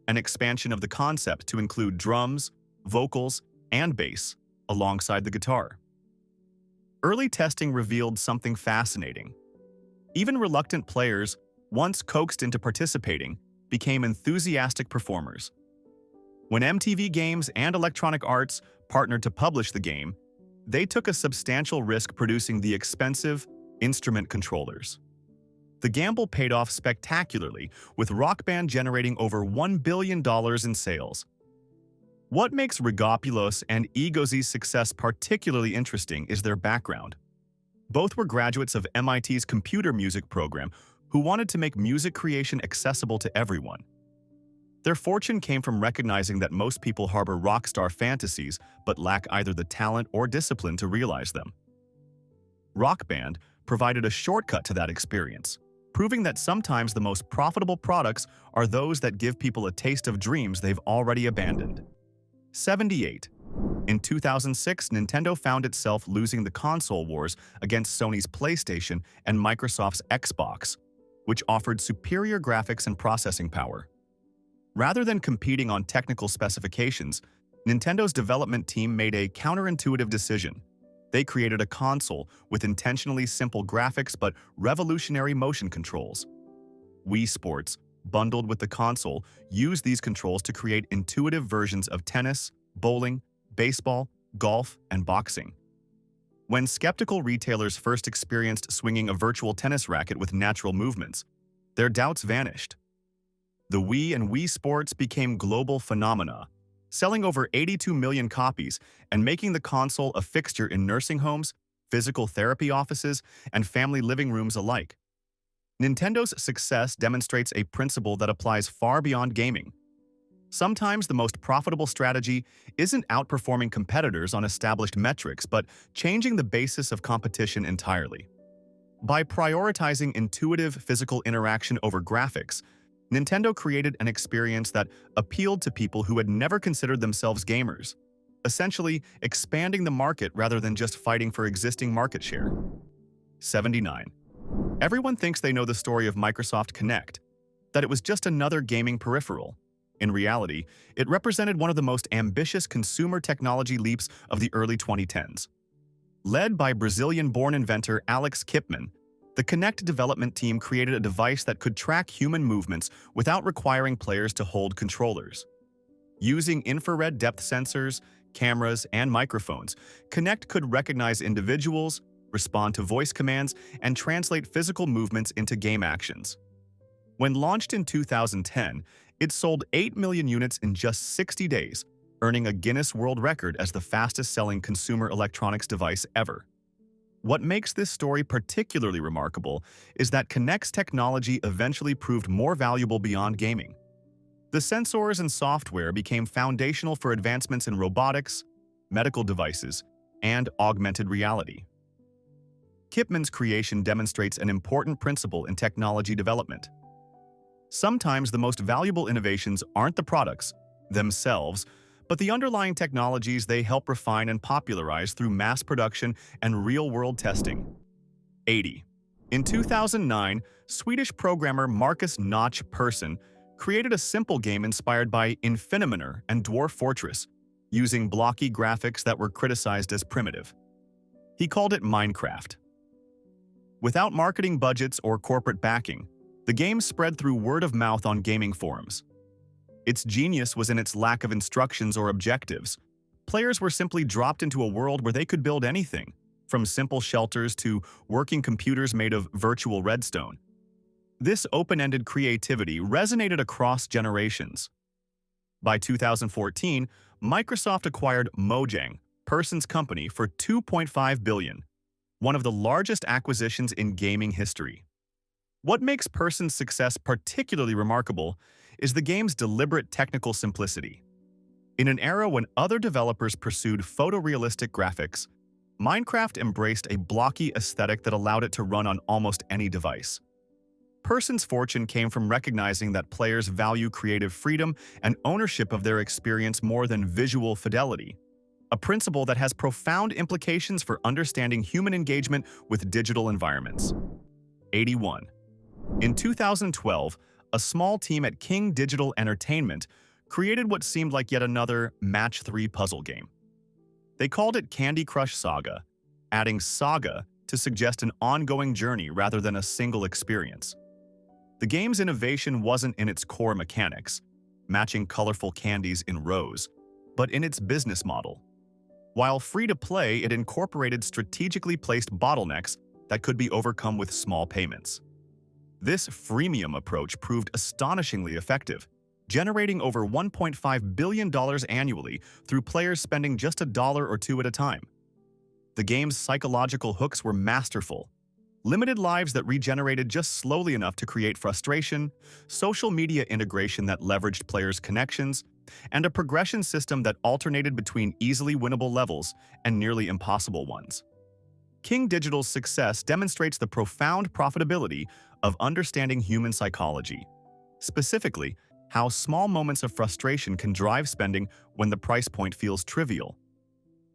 an expansion of the concept to include drums, vocals, and bass alongside the guitar. Early testing revealed something fascinating. Even reluctant players, once coaxed into participating, became enthusiastic performers. When MTV Games and Electronic Arts partnered to publish the game, they took a substantial risk producing the expensive instrument controllers. The gamble paid off spectacularly, with Rock Band generating over $1 billion in sales. What makes Rigopoulos and Egozi's success particularly interesting is their background. Both were graduates of MIT's computer music program who wanted to make music creation accessible to everyone. Their fortune came from recognizing that most people harbor rock star fantasies but lack either the talent or discipline to realize them. Rock Band provided a shortcut to that experience, proving that sometimes the most profitable products are those that give people a taste of dreams they've already abandoned. 78. In 2006, Nintendo found itself losing the console wars against Sony's PlayStation and Microsoft's Xbox, which offered superior graphics and processing power. Rather than competing on technical specifications, Nintendo's development team made a counterintuitive decision. They created a console with intentionally simple graphics but revolutionary motion controls. Wii Sports, bundled with the console, used these controls to create intuitive versions of tennis, bowling, baseball, golf, and boxing. When skeptical retailers first experienced swinging a virtual tennis racket with natural movements, their doubts vanished. The Wii and Wii Sports became global phenomena, selling over 82 million copies and making the console a fixture in nursing homes, physical therapy offices, and family living rooms alike. Nintendo's success demonstrates a principle that applies far beyond gaming. Sometimes the most profitable strategy isn't outperforming competitors on established metrics, but changing the basis of competition entirely. By prioritizing intuitive physical interaction over graphics, Nintendo created an experience that appealed to people who had never considered themselves gamers, essentially expanding the market rather than just fighting for existing market share. 79. Everyone thinks they know the story of Microsoft Kinect, that it was just another gaming peripheral. In reality, it represented one of the most ambitious consumer technology leaps of the early 2010s. Led by Brazilian-born inventor Alex Kipman, the Kinect development team created a device that could track human movements without requiring players to hold controllers. Using infrared depth sensors, cameras, and microphones, Kinect could recognize individuals, respond to voice commands, and translate physical movements into game actions. When launched in 2010, it sold 8 million units in just 60 days, earning a Guinness World Record as the fastest-selling consumer electronics device ever. What makes this story particularly remarkable is that Kinect's technology eventually proved more valuable beyond gaming. The sensors and software became foundational for advancements in robotics, medical devices, and augmented reality. Kipman's creation demonstrates an important principle in technology development. Sometimes the most valuable innovations aren't the products themselves, but the underlying technologies they help refine and popularize through mass production and real-world testing. 80. In 2009, Swedish programmer Marcus Notch Persson created a simple game inspired by Infiniminer and Dwarf Fortress, using blocky graphics that were criticized as primitive. He called it Minecraft. Without marketing budgets or corporate backing, the game spread through word of mouth on gaming forums. Its genius was in its lack of instructions or objectives. Players were simply dropped into a world where they could build anything, from simple shelters to working computers made of virtual redstone. This open-ended creativity resonated across generations. By 2014, Microsoft acquired Mojang, Persson's company, for $2.5 billion, one of the largest acquisitions in gaming history. What makes Persson's success particularly remarkable is the game's deliberate technical simplicity. In an era when other developers pursued photorealistic graphics, Minecraft embraced a blocky aesthetic that allowed it to run on almost any device. Persson's fortune came from recognizing that players value creative freedom and ownership of their experience more than visual fidelity, a principle that has profound implications for understanding human engagement with digital environments. 81. In 2012, a small team at King Digital Entertainment created what seemed like yet another Match 3 puzzle game. They called it Candy Crush Saga, adding saga to suggest an ongoing journey rather than a single experience. The game's innovation wasn't in its core mechanics, matching colorful candies in rows, but in its business model. While free to play, it incorporated strategically placed bottlenecks that could be overcome with small payments. This freemium approach proved astonishingly effective, generating over $1.5 billion annually through players spending just $1 or $2 at a time. The game's psychological hooks were masterful. Limited lives that regenerated just slowly enough to create frustration, social media integration that leveraged players' connections, and a progression system that alternated between easily winnable levels and nearly impossible ones. King Digital's success demonstrates the profound profitability of understanding human psychology, specifically how small moments of frustration can drive spending when the price point feels trivial.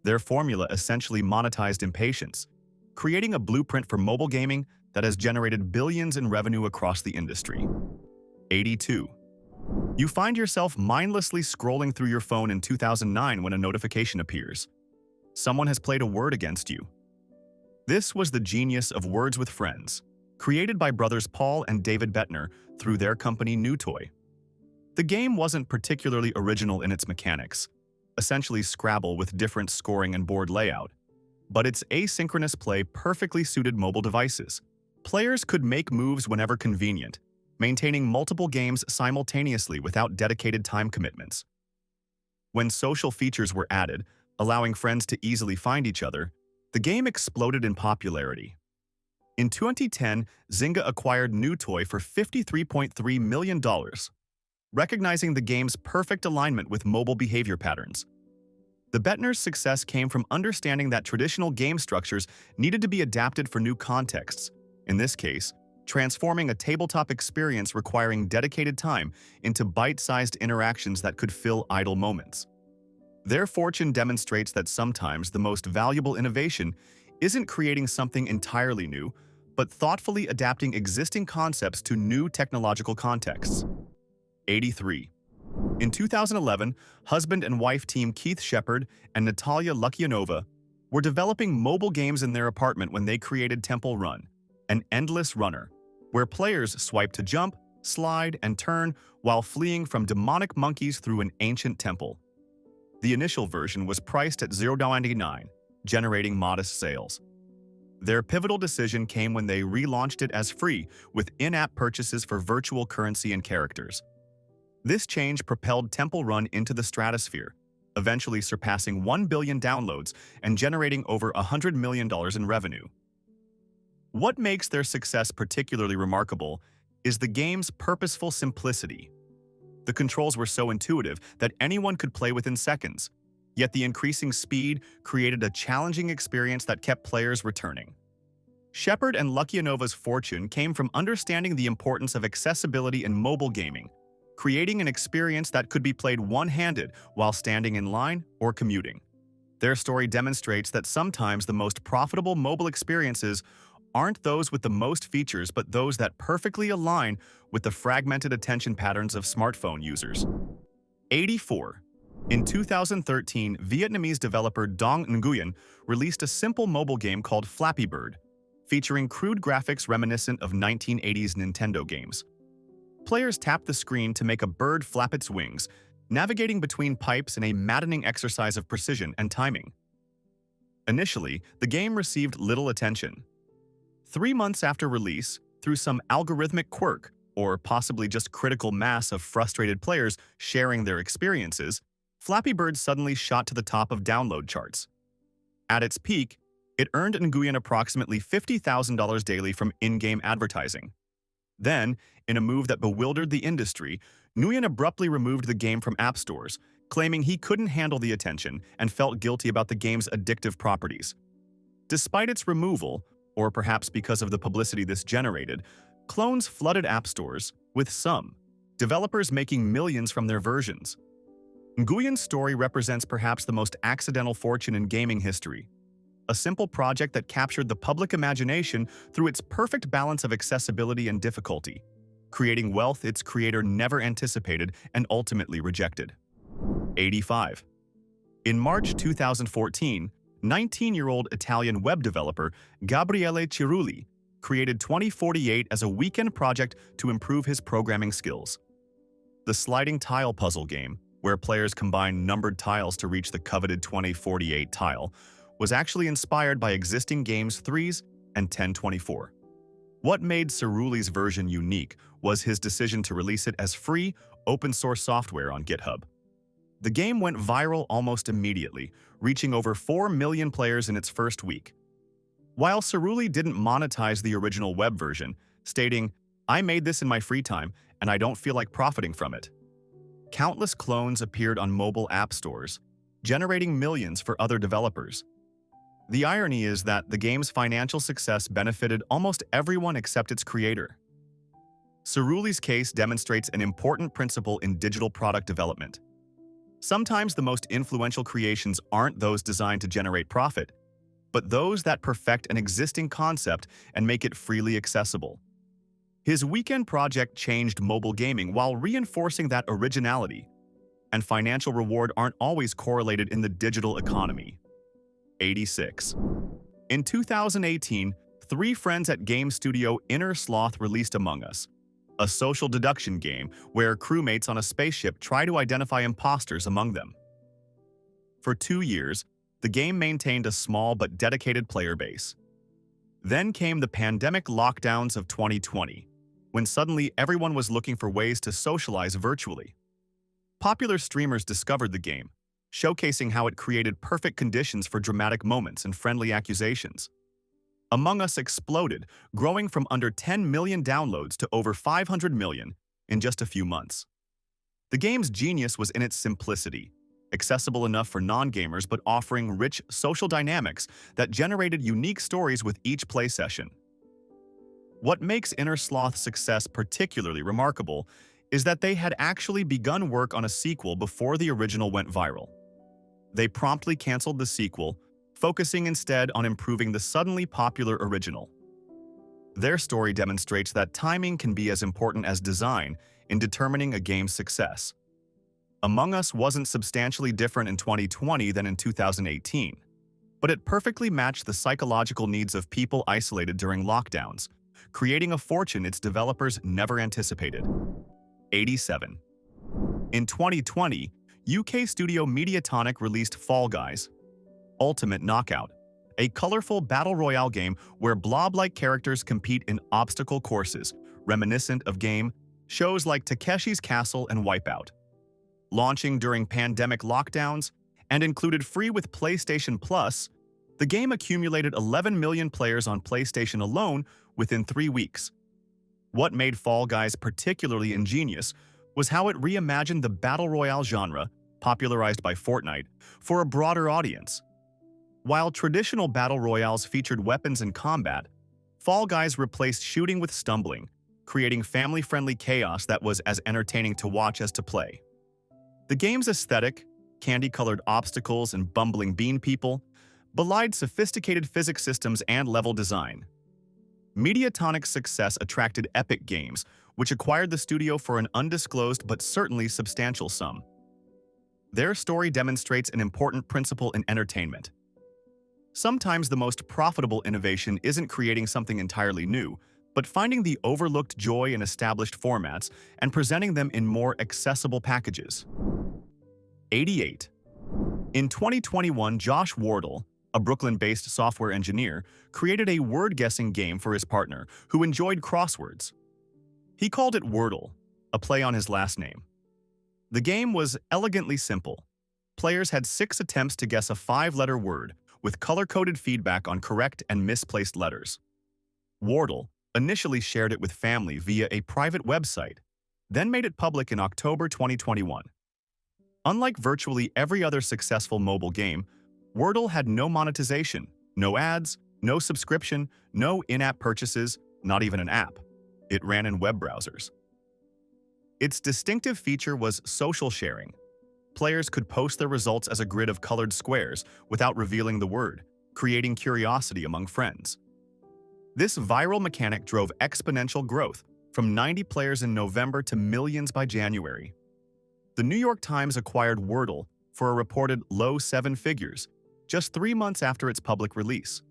Their formula essentially monetized impatience, creating a blueprint for mobile gaming that has generated billions in revenue across the industry. 82. You find yourself mindlessly scrolling through your phone in 2009 when a notification appears. Someone has played a word against you. This was the genius of Words with Friends, created by brothers Paul and David Bettner through their company Newtoy. The game wasn't particularly original in its mechanics, essentially Scrabble with different scoring and board layout, but its asynchronous play perfectly suited mobile devices. Players could make moves whenever convenient, maintaining multiple games simultaneously without dedicated time commitments. When social features were added, allowing friends to easily find each other, the game exploded in popularity. In 2010, Zynga acquired Newtoy for $53.3 million, recognizing the game's perfect alignment with mobile behavior patterns. The Bettner's success came from understanding that traditional game structures needed to be adapted for new contexts, in this case, transforming a tabletop experience requiring dedicated time into bite-sized interactions that could fill idle moments. Their fortune demonstrates that sometimes the most valuable innovation isn't creating something entirely new, but thoughtfully adapting existing concepts to new technological contexts. 83. In 2011, husband and wife team Keith Shepard and Natalia Lukianova were developing mobile games in their apartment when they created Temple Run, an endless runner, where players swipe to jump, slide, and turn while fleeing from demonic monkeys through an ancient temple. The initial version was priced at $0.99, generating modest sales. Their pivotal decision came when they relaunched it as free with in-app purchases for virtual currency and characters. This change propelled Temple Run into the stratosphere, eventually surpassing 1 billion downloads and generating over $100 million in revenue. What makes their success particularly remarkable is the game's purposeful simplicity. The controls were so intuitive that anyone could play within seconds, yet the increasing speed created a challenging experience that kept players returning. Shepard and Lukianova's fortune came from understanding the importance of accessibility in mobile gaming, creating an experience that could be played one-handed while standing in line or commuting. Their story demonstrates that sometimes the most profitable mobile experiences aren't those with the most features but those that perfectly align with the fragmented attention patterns of smartphone users. 84. In 2013, Vietnamese developer Dong Nguyen released a simple mobile game called Flappy Bird, featuring crude graphics reminiscent of 1980s Nintendo games. Players tap the screen to make a bird flap its wings, navigating between pipes in a maddening exercise of precision and timing. Initially, the game received little attention. 3 months after release, through some algorithmic quirk, or possibly just critical mass of frustrated players sharing their experiences, Flappy Bird suddenly shot to the top of download charts. At its peak, it earned Nguyen approximately $50,000 daily from in-game advertising. Then, in a move that bewildered the industry, Nguyen abruptly removed the game from app stores, claiming he couldn't handle the attention and felt guilty about the game's addictive properties. Despite its removal, or perhaps because of the publicity this generated, clones flooded app stores, with some developers making millions from their versions. Nguyen's story represents perhaps the most accidental fortune in gaming history. A simple project that captured the public imagination through its perfect balance of accessibility and difficulty, creating wealth its creator never anticipated and ultimately rejected. 85. In March 2014, 19-year-old Italian web developer Gabriele Cirulli created 2048 as a weekend project to improve his programming skills. The sliding tile puzzle game, where players combine numbered tiles to reach the coveted 2048 tile, was actually inspired by existing games 3s and 1024. What made Cirulli's version unique was his decision to release it as free, open-source software on GitHub. The game went viral almost immediately, reaching over 4 million players in its first week. While Cirulli didn't monetize the original web version, stating, "I made this in my free time, and I don't feel like profiting from it," countless clones appeared on mobile app stores, generating millions for other developers. The irony is that the game's financial success benefited almost everyone except its creator. Cirulli's case demonstrates an important principle in digital product development. Sometimes the most influential creations aren't those designed to generate profit, but those that perfect an existing concept and make it freely accessible. His weekend project changed mobile gaming while reinforcing that originality, and financial reward aren't always correlated in the digital economy. 86. In 2018, 3 friends at game studio Inner Sloth released Among Us, a social deduction game where crewmates on a spaceship try to identify imposters among them. For 2 years, the game maintained a small but dedicated player base. Then came the pandemic lockdowns of 2020, when suddenly everyone was looking for ways to socialize virtually. Popular streamers discovered the game, showcasing how it created perfect conditions for dramatic moments and friendly accusations. Among Us exploded, growing from under 10 million downloads to over 500 million in just a few months. The game's genius was in its simplicity, accessible enough for non-gamers but offering rich social dynamics that generated unique stories with each play session. What makes Inner Sloth's success particularly remarkable is that they had actually begun work on a sequel before the original went viral. They promptly canceled the sequel, focusing instead on improving the suddenly popular original. Their story demonstrates that timing can be as important as design in determining a game's success. Among Us wasn't substantially different in 2020 than in 2018, but it perfectly matched the psychological needs of people isolated during lockdowns, creating a fortune its developers never anticipated. 87. In 2020, UK studio Mediatonic released Fall Guys: Ultimate Knockout, a colorful battle royale game where blob-like characters compete in obstacle courses, reminiscent of game shows like Takeshi's Castle and Wipeout. Launching during pandemic lockdowns and included free with PlayStation Plus, the game accumulated 11 million players on PlayStation alone within 3 weeks. What made Fall Guys particularly ingenious was how it reimagined the battle royale genre, popularized by Fortnite, for a broader audience. While traditional battle royales featured weapons and combat, Fall Guys replaced shooting with stumbling, creating family-friendly chaos that was as entertaining to watch as to play. The game's aesthetic, candy-colored obstacles and bumbling bean people, belied sophisticated physics systems and level design. Mediatonic's success attracted Epic Games, which acquired the studio for an undisclosed but certainly substantial sum. Their story demonstrates an important principle in entertainment. Sometimes the most profitable innovation isn't creating something entirely new, but finding the overlooked joy in established formats and presenting them in more accessible packages. 88. In 2021, Josh Wardle, a Brooklyn-based software engineer, created a word-guessing game for his partner, who enjoyed crosswords. He called it Wordle, a play on his last name. The game was elegantly simple. Players had 6 attempts to guess a 5-letter word, with color-coded feedback on correct and misplaced letters. Wardle initially shared it with family via a private website, then made it public in October 2021. Unlike virtually every other successful mobile game, Wordle had no monetization, no ads, no subscription, no in-app purchases, not even an app. It ran in web browsers. Its distinctive feature was social sharing. Players could post their results as a grid of colored squares without revealing the word, creating curiosity among friends. This viral mechanic drove exponential growth, from 90 players in November to millions by January. The New York Times acquired Wordle for a reported low 7 figures, just 3 months after its public release.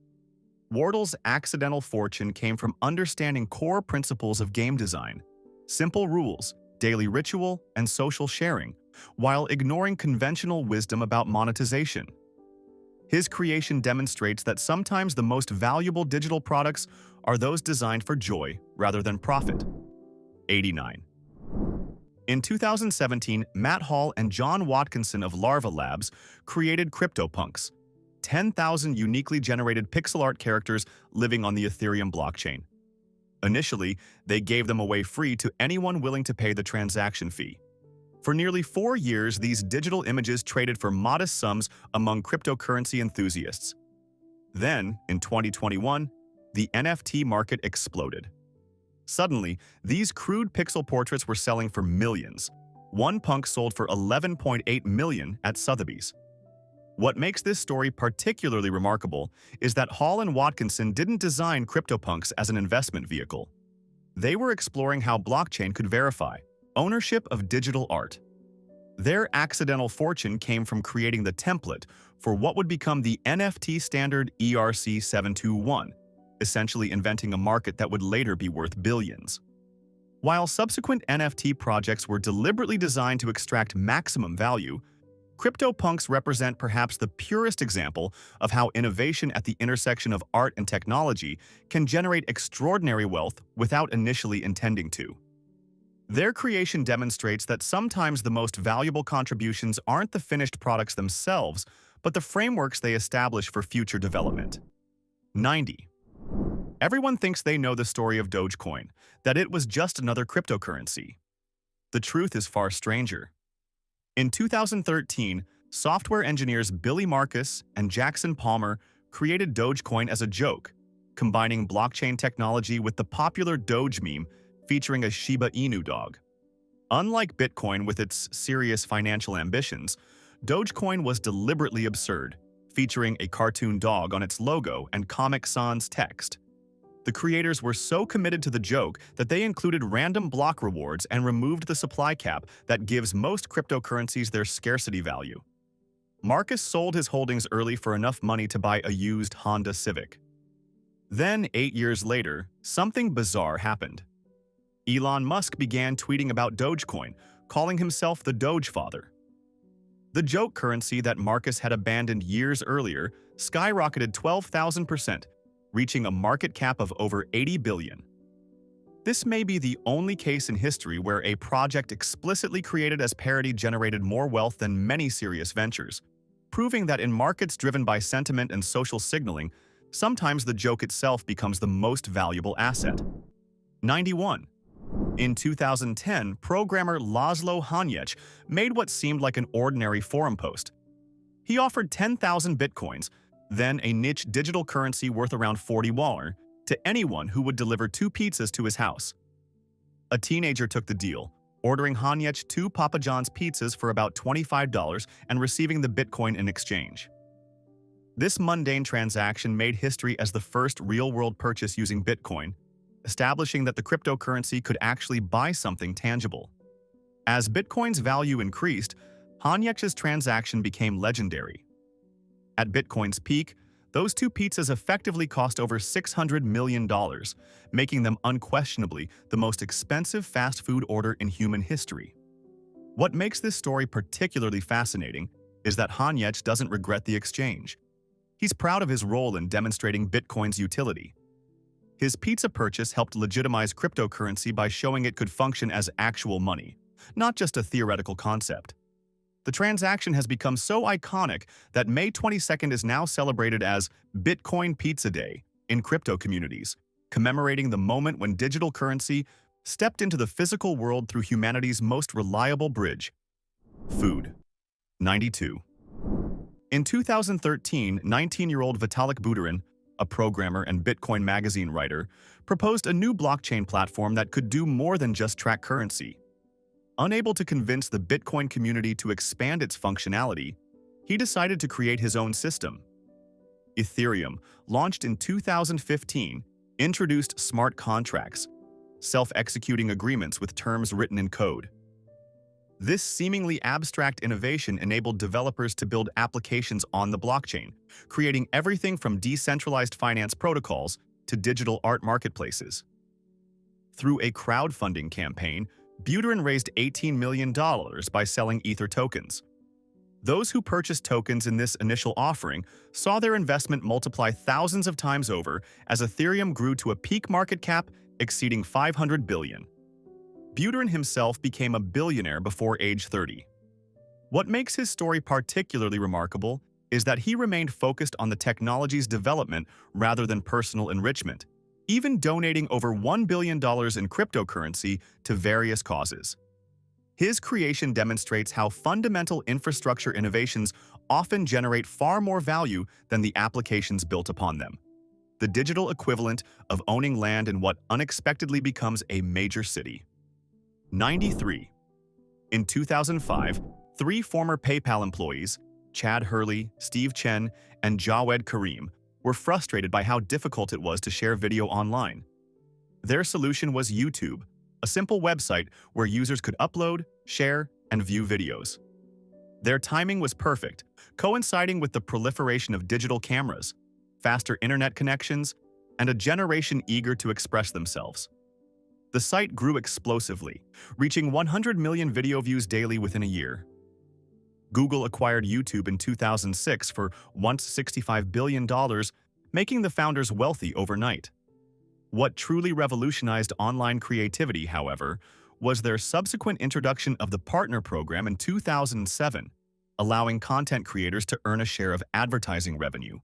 Wordle's accidental fortune came from understanding core principles of game design: simple rules, daily ritual, and social sharing, while ignoring conventional wisdom about monetization. His creation demonstrates that sometimes the most valuable digital products are those designed for joy rather than profit. 89. In 2017, Matt Hall and John Watkinson of Larva Labs created CryptoPunks, 10,000 uniquely generated pixel art characters living on the Ethereum blockchain. Initially, they gave them away free to anyone willing to pay the transaction fee. For nearly 4 years, these digital images traded for modest sums among cryptocurrency enthusiasts. Then, in 2021, the NFT market exploded. Suddenly, these crude pixel portraits were selling for millions. One punk sold for $11.8 million at Sotheby's. What makes this story particularly remarkable is that Hall and Watkinson didn't design CryptoPunks as an investment vehicle. They were exploring how blockchain could verify ownership of digital art. Their accidental fortune came from creating the template for what would become the NFT standard ERC-721, essentially inventing a market that would later be worth billions. While subsequent NFT projects were deliberately designed to extract maximum value, CryptoPunks represent perhaps the purest example of how innovation at the intersection of art and technology can generate extraordinary wealth without initially intending to. Their creation demonstrates that sometimes the most valuable contributions aren't the finished products themselves, but the frameworks they establish for future development. 90. Everyone thinks they know the story of Dogecoin, that it was just another cryptocurrency. The truth is far stranger. In 2013, software engineers Billy Marcus and Jackson Palmer created Dogecoin as a joke, combining blockchain technology with the popular Doge meme featuring a Shiba Inu dog. Unlike Bitcoin with its serious financial ambitions, Dogecoin was deliberately absurd, featuring a cartoon dog on its logo and Comic Sans text. The creators were so committed to the joke that they included random block rewards and removed the supply cap that gives most cryptocurrencies their scarcity value. Marcus sold his holdings early for enough money to buy a used Honda Civic. Then, 8 years later, something bizarre happened. Elon Musk began tweeting about Dogecoin, calling himself the Doge Father. The joke currency that Marcus had abandoned years earlier skyrocketed 12,000%, reaching a market cap of over 80 billion. This may be the only case in history where a project explicitly created as parody generated more wealth than many serious ventures, proving that in markets driven by sentiment and social signaling, sometimes the joke itself becomes the most valuable asset. 91. In 2010, programmer Laszlo Hanyecz made what seemed like an ordinary forum post. He offered 10,000 bitcoins, then a niche digital currency worth around $40, to anyone who would deliver 2 pizzas to his house. A teenager took the deal, ordering Hanyecz 2 Papa John's pizzas for about $25 and receiving the bitcoin in exchange. This mundane transaction made history as the first real-world purchase using Bitcoin, establishing that the cryptocurrency could actually buy something tangible. As Bitcoin's value increased, Hanyecz's transaction became legendary. At Bitcoin's peak, those 2 pizzas effectively cost over $600 million, making them unquestionably the most expensive fast food order in human history. What makes this story particularly fascinating is that Hanyecz doesn't regret the exchange. He's proud of his role in demonstrating Bitcoin's utility. His pizza purchase helped legitimize cryptocurrency by showing it could function as actual money, not just a theoretical concept. The transaction has become so iconic that May 22nd is now celebrated as Bitcoin Pizza Day in crypto communities, commemorating the moment when digital currency stepped into the physical world through humanity's most reliable bridge: food. 92. In 2013, 19-year-old Vitalik Buterin, a programmer and Bitcoin magazine writer, proposed a new blockchain platform that could do more than just track currency. Unable to convince the Bitcoin community to expand its functionality, he decided to create his own system. Ethereum, launched in 2015, introduced smart contracts, self-executing agreements with terms written in code. This seemingly abstract innovation enabled developers to build applications on the blockchain, creating everything from decentralized finance protocols to digital art marketplaces. Through a crowdfunding campaign, Buterin raised $18 million by selling Ether tokens. Those who purchased tokens in this initial offering saw their investment multiply thousands of times over as Ethereum grew to a peak market cap exceeding $500 billion. Buterin himself became a billionaire before age 30. What makes his story particularly remarkable is that he remained focused on the technology's development rather than personal enrichment, even donating over $1 billion in cryptocurrency to various causes. His creation demonstrates how fundamental infrastructure innovations often generate far more value than the applications built upon them, the digital equivalent of owning land in what unexpectedly becomes a major city. 93. In 2005, 3 former PayPal employees, Chad Hurley, Steve Chen, and Jawed Karim, were frustrated by how difficult it was to share video online. Their solution was YouTube, a simple website where users could upload, share, and view videos. Their timing was perfect, coinciding with the proliferation of digital cameras, faster internet connections, and a generation eager to express themselves. The site grew explosively, reaching 100 million video views daily within a year. Google acquired YouTube in 2006 for once $65 billion, making the founders wealthy overnight. What truly revolutionized online creativity, however, was their subsequent introduction of the Partner Program in 2007, allowing content creators to earn a share of advertising revenue.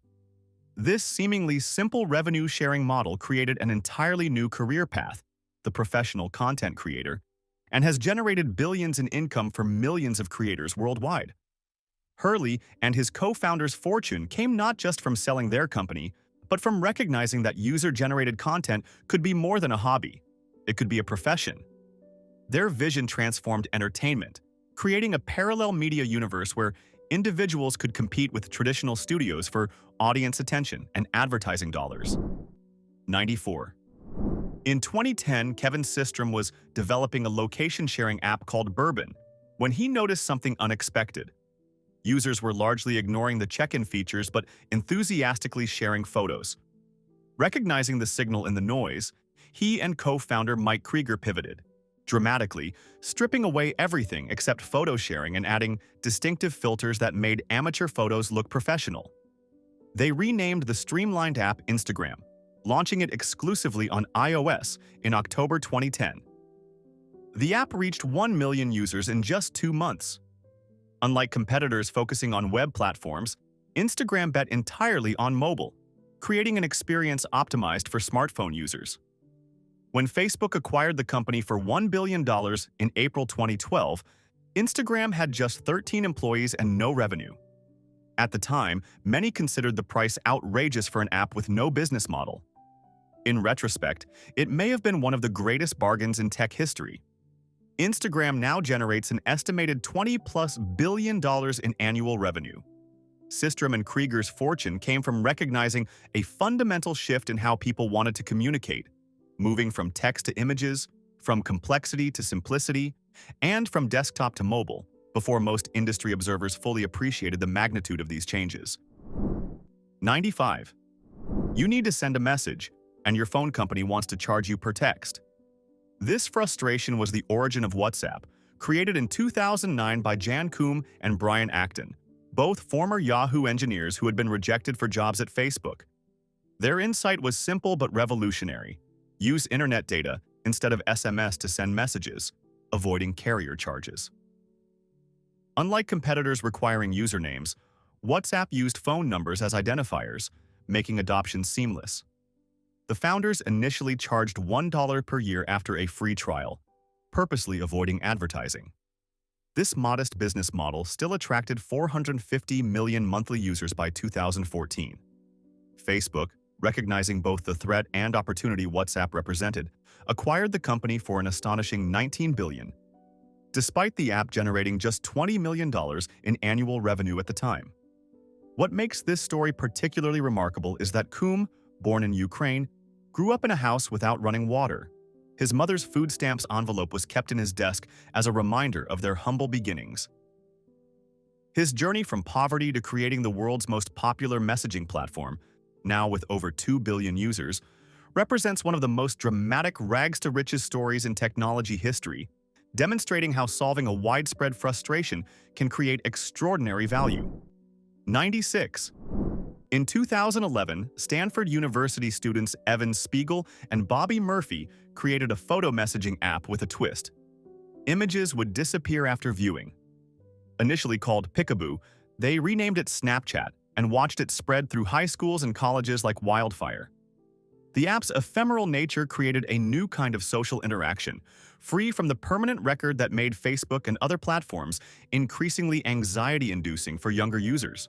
This seemingly simple revenue-sharing model created an entirely new career path, the professional content creator, and has generated billions in income for millions of creators worldwide. Hurley and his co-founders' fortune came not just from selling their company, but from recognizing that user-generated content could be more than a hobby. It could be a profession. Their vision transformed entertainment, creating a parallel media universe where individuals could compete with traditional studios for audience attention and advertising dollars. 94. In 2010, Kevin Systrom was developing a location-sharing app called Bourbon when he noticed something unexpected. Users were largely ignoring the check-in features but enthusiastically sharing photos. Recognizing the signal in the noise, he and co-founder Mike Krieger pivoted, dramatically stripping away everything except photo sharing and adding distinctive filters that made amateur photos look professional. They renamed the streamlined app Instagram, launching it exclusively on iOS in October 2010. The app reached 1 million users in just 2 months. Unlike competitors focusing on web platforms, Instagram bet entirely on mobile, creating an experience optimized for smartphone users. When Facebook acquired the company for $1 billion in April 2012, Instagram had just 13 employees and no revenue. At the time, many considered the price outrageous for an app with no business model. In retrospect, it may have been one of the greatest bargains in tech history. Instagram now generates an estimated $20+ billion in annual revenue. Systrom and Krieger's fortune came from recognizing a fundamental shift in how people wanted to communicate, moving from text to images, from complexity to simplicity, and from desktop to mobile, before most industry observers fully appreciated the magnitude of these changes. 95. You need to send a message, and your phone company wants to charge you per text. This frustration was the origin of WhatsApp, created in 2009 by Jan Koum and Brian Acton, both former Yahoo engineers who had been rejected for jobs at Facebook. Their insight was simple but revolutionary. Use internet data instead of SMS to send messages, avoiding carrier charges. Unlike competitors requiring usernames, WhatsApp used phone numbers as identifiers, making adoption seamless. The founders initially charged $1 per year after a free trial, purposely avoiding advertising. This modest business model still attracted 450 million monthly users by 2014. Facebook, recognizing both the threat and opportunity WhatsApp represented, acquired the company for an astonishing $19 billion, despite the app generating just $20 million in annual revenue at the time. What makes this story particularly remarkable is that Koum, born in Ukraine, grew up in a house without running water. His mother's food stamps envelope was kept in his desk as a reminder of their humble beginnings. His journey from poverty to creating the world's most popular messaging platform, now with over 2 billion users, represents one of the most dramatic rags-to-riches stories in technology history, demonstrating how solving a widespread frustration can create extraordinary value. 96. In 2011, Stanford University students Evan Spiegel and Bobby Murphy created a photo messaging app with a twist. Images would disappear after viewing. Initially called Picaboo, they renamed it Snapchat and watched it spread through high schools and colleges like wildfire. The app's ephemeral nature created a new kind of social interaction, free from the permanent record that made Facebook and other platforms increasingly anxiety-inducing for younger users.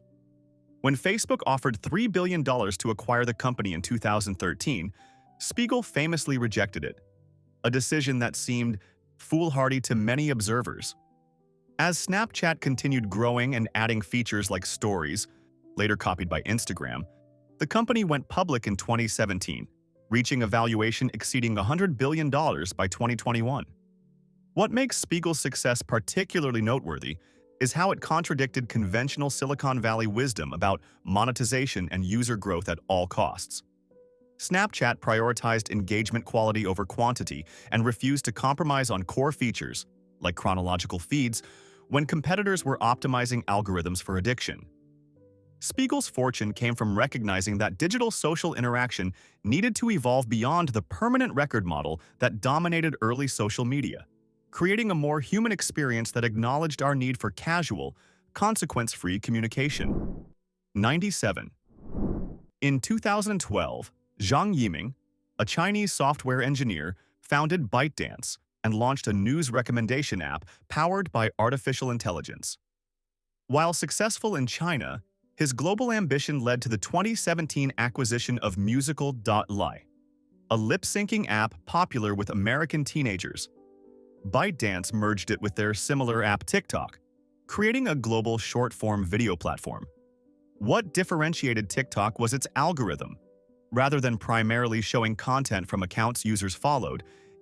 When Facebook offered $3 billion to acquire the company in 2013, Spiegel famously rejected it, a decision that seemed foolhardy to many observers. As Snapchat continued growing and adding features like Stories, later copied by Instagram, the company went public in 2017, reaching a valuation exceeding $100 billion by 2021. What makes Spiegel's success particularly noteworthy is how it contradicted conventional Silicon Valley wisdom about monetization and user growth at all costs. Snapchat prioritized engagement quality over quantity and refused to compromise on core features, like chronological feeds, when competitors were optimizing algorithms for addiction. Spiegel's fortune came from recognizing that digital social interaction needed to evolve beyond the permanent record model that dominated early social media, creating a more human experience that acknowledged our need for casual, consequence-free communication. 97. In 2012, Zhang Yiming, a Chinese software engineer, founded ByteDance and launched a news recommendation app powered by artificial intelligence. While successful in China, His global ambition led to the 2017 acquisition of musical.ly, a lip-syncing app popular with American teenagers. ByteDance merged it with their similar app TikTok, creating a global short-form video platform. What differentiated TikTok was its algorithm. Rather than primarily showing content from accounts users followed,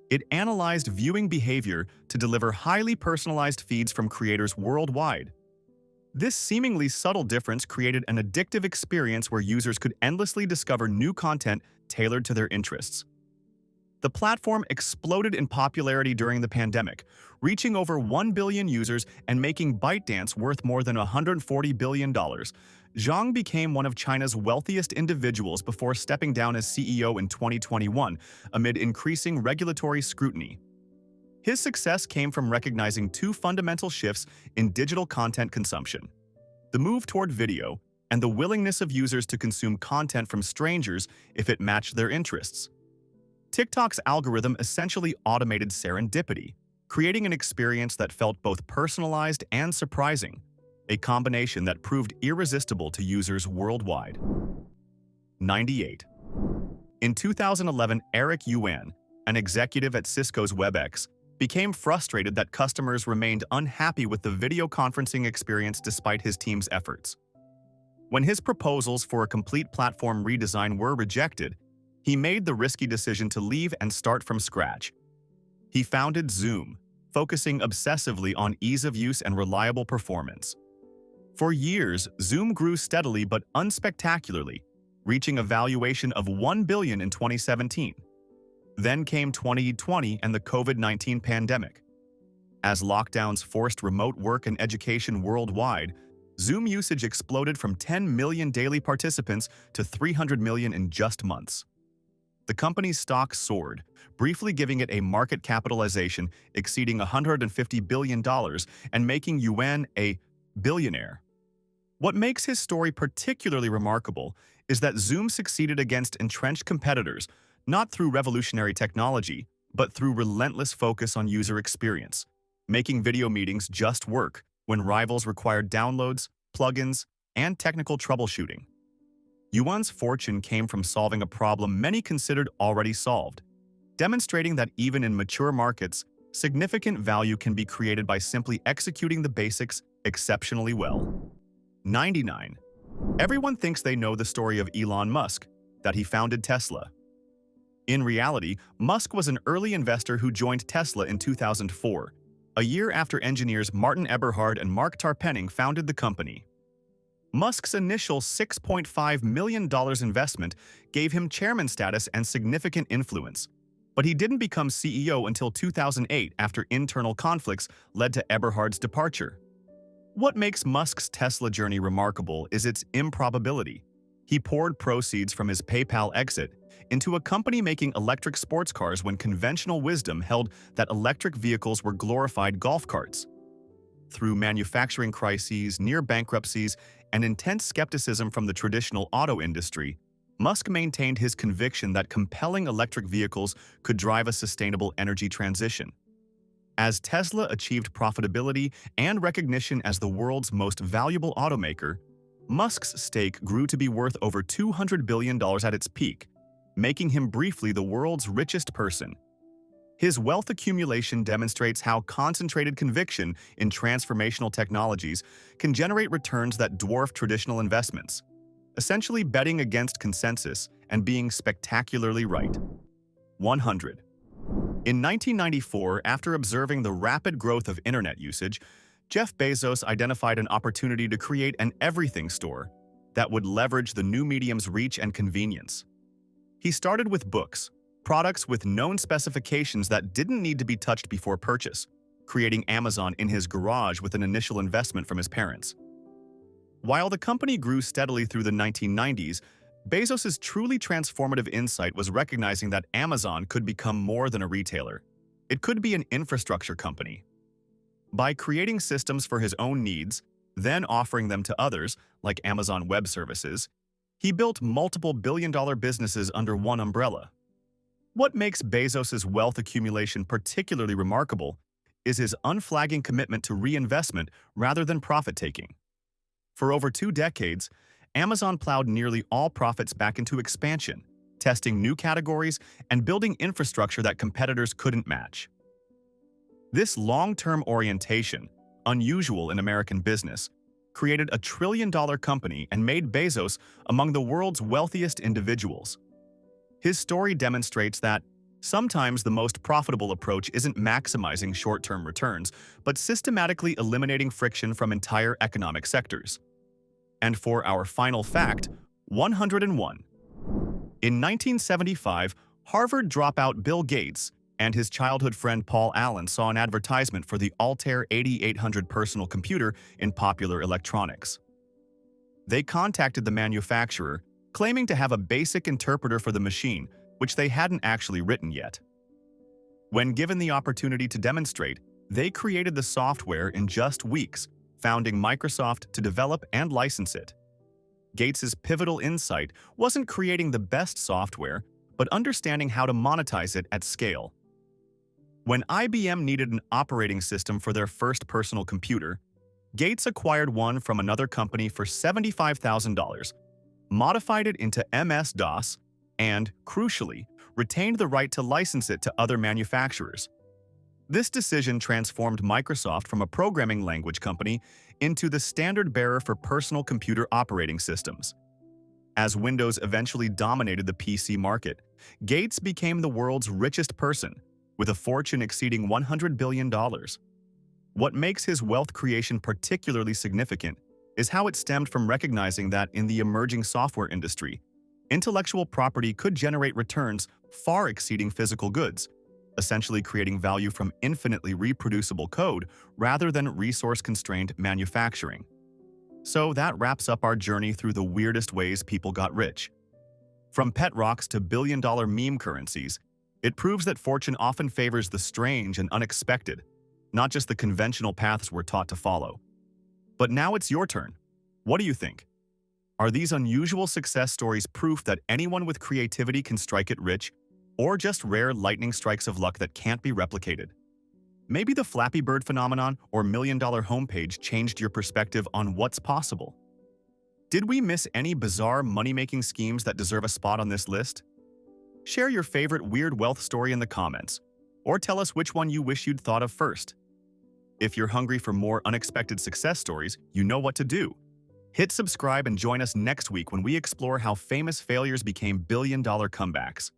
it analyzed viewing behavior to deliver highly personalized feeds from creators worldwide. This seemingly subtle difference created an addictive experience where users could endlessly discover new content tailored to their interests. The platform exploded in popularity during the pandemic, reaching over 1 billion users and making ByteDance worth more than $140 billion. Zhang became one of China's wealthiest individuals before stepping down as CEO in 2021 amid increasing regulatory scrutiny. His success came from recognizing two fundamental shifts in digital content consumption: the move toward video and the willingness of users to consume content from strangers if it matched their interests. TikTok's algorithm essentially automated serendipity, creating an experience that felt both personalized and surprising, a combination that proved irresistible to users worldwide. 98. In 2011, Eric Yuan, an executive at Cisco's WebEx, became frustrated that customers remained unhappy with the video conferencing experience despite his team's efforts. When his proposals for a complete platform redesign were rejected, he made the risky decision to leave and start from scratch. He founded Zoom, focusing obsessively on ease of use and reliable performance. For years, Zoom grew steadily but unspectacularly, reaching a valuation of $1 billion in 2017. Then came 2020 and the COVID-19 pandemic. As lockdowns forced remote work and education worldwide, Zoom usage exploded from 10 million daily participants to 300 million in just months. The company's stock soared, briefly giving it a market capitalization exceeding $150 billion and making Yuan a billionaire. What makes his story particularly remarkable is that Zoom succeeded against entrenched competitors, not through revolutionary technology, but through relentless focus on user experience, making video meetings just work when rivals required downloads, plugins, and technical troubleshooting. Yuan's fortune came from solving a problem many considered already solved, demonstrating that even in mature markets, significant value can be created by simply executing the basics exceptionally well. 99. Everyone thinks they know the story of Elon Musk, that he founded Tesla. In reality, Musk was an early investor who joined Tesla in 2004, a year after engineers Martin Eberhard and Mark Tarpenning founded the company. Musk's initial $6.5 million investment gave him chairman status and significant influence, but he didn't become CEO until 2008 after internal conflicts led to Eberhard's departure. What makes Musk's Tesla journey remarkable is its improbability. He poured proceeds from his PayPal exit into a company making electric sports cars when conventional wisdom held that electric vehicles were glorified golf carts. Through manufacturing crises, near bankruptcies, and intense skepticism from the traditional auto industry, Musk maintained his conviction that compelling electric vehicles could drive a sustainable energy transition. As Tesla achieved profitability and recognition as the world's most valuable automaker, Musk's stake grew to be worth over $200 billion at its peak, making him briefly the world's richest person. His wealth accumulation demonstrates how concentrated conviction in transformational technologies can generate returns that dwarf traditional investments, essentially betting against consensus and being spectacularly right. 100. In 1994, after observing the rapid growth of internet usage, Jeff Bezos identified an opportunity to create an everything store that would leverage the new medium's reach and convenience. He started with books, products with known specifications that didn't need to be touched before purchase, creating Amazon in his garage with an initial investment from his parents. While the company grew steadily through the 1990s, Bezos' truly transformative insight was recognizing that Amazon could become more than a retailer. It could be an infrastructure company. By creating systems for his own needs, then offering them to others, like Amazon Web Services, he built multiple billion-dollar businesses under one umbrella. What makes Bezos' wealth accumulation particularly remarkable is his unflagging commitment to reinvestment rather than profit-taking. For over 2 decades, Amazon plowed nearly all profits back into expansion, testing new categories and building infrastructure that competitors couldn't match. This long-term orientation, unusual in American business, created a trillion-dollar company and made Bezos among the world's wealthiest individuals. His story demonstrates that sometimes the most profitable approach isn't maximizing short-term returns, but systematically eliminating friction from entire economic sectors. And for our final fact, 101. In 1975, Harvard dropout Bill Gates and his childhood friend Paul Allen saw an advertisement for the Altair 8800 personal computer in Popular Electronics. They contacted the manufacturer, claiming to have a basic interpreter for the machine, which they hadn't actually written yet. When given the opportunity to demonstrate, they created the software in just weeks, founding Microsoft to develop and license it. Gates's pivotal insight wasn't creating the best software, but understanding how to monetize it at scale. When IBM needed an operating system for their first personal computer, Gates acquired one from another company for $75,000, modified it into MS-DOS, and, crucially, retained the right to license it to other manufacturers. This decision transformed Microsoft from a programming language company into the standard-bearer for personal computer operating systems. As Windows eventually dominated the PC market, Gates became the world's richest person, with a fortune exceeding $100 billion. What makes his wealth creation particularly significant is how it stemmed from recognizing that in the emerging software industry, intellectual property could generate returns far exceeding physical goods, essentially creating value from infinitely reproducible code rather than resource-constrained manufacturing. So that wraps up our journey through the weirdest ways people got rich. From pet rocks to billion-dollar meme currencies, it proves that fortune often favors the strange and unexpected, not just the conventional paths we're taught to follow. But now it's your turn. What do you think? Are these unusual success stories proof that anyone with creativity can strike it rich, or just rare lightning strikes of luck that can't be replicated? Maybe the Flappy Bird phenomenon or million-dollar homepage changed your perspective on what's possible. Did we miss any bizarre money-making schemes that deserve a spot on this list? Share your favorite weird wealth story in the comments, or tell us which one you wish you'd thought of first. If you're hungry for more unexpected success stories, you know what to do. Hit subscribe and join us next week when we explore how famous failures became billion-dollar comebacks.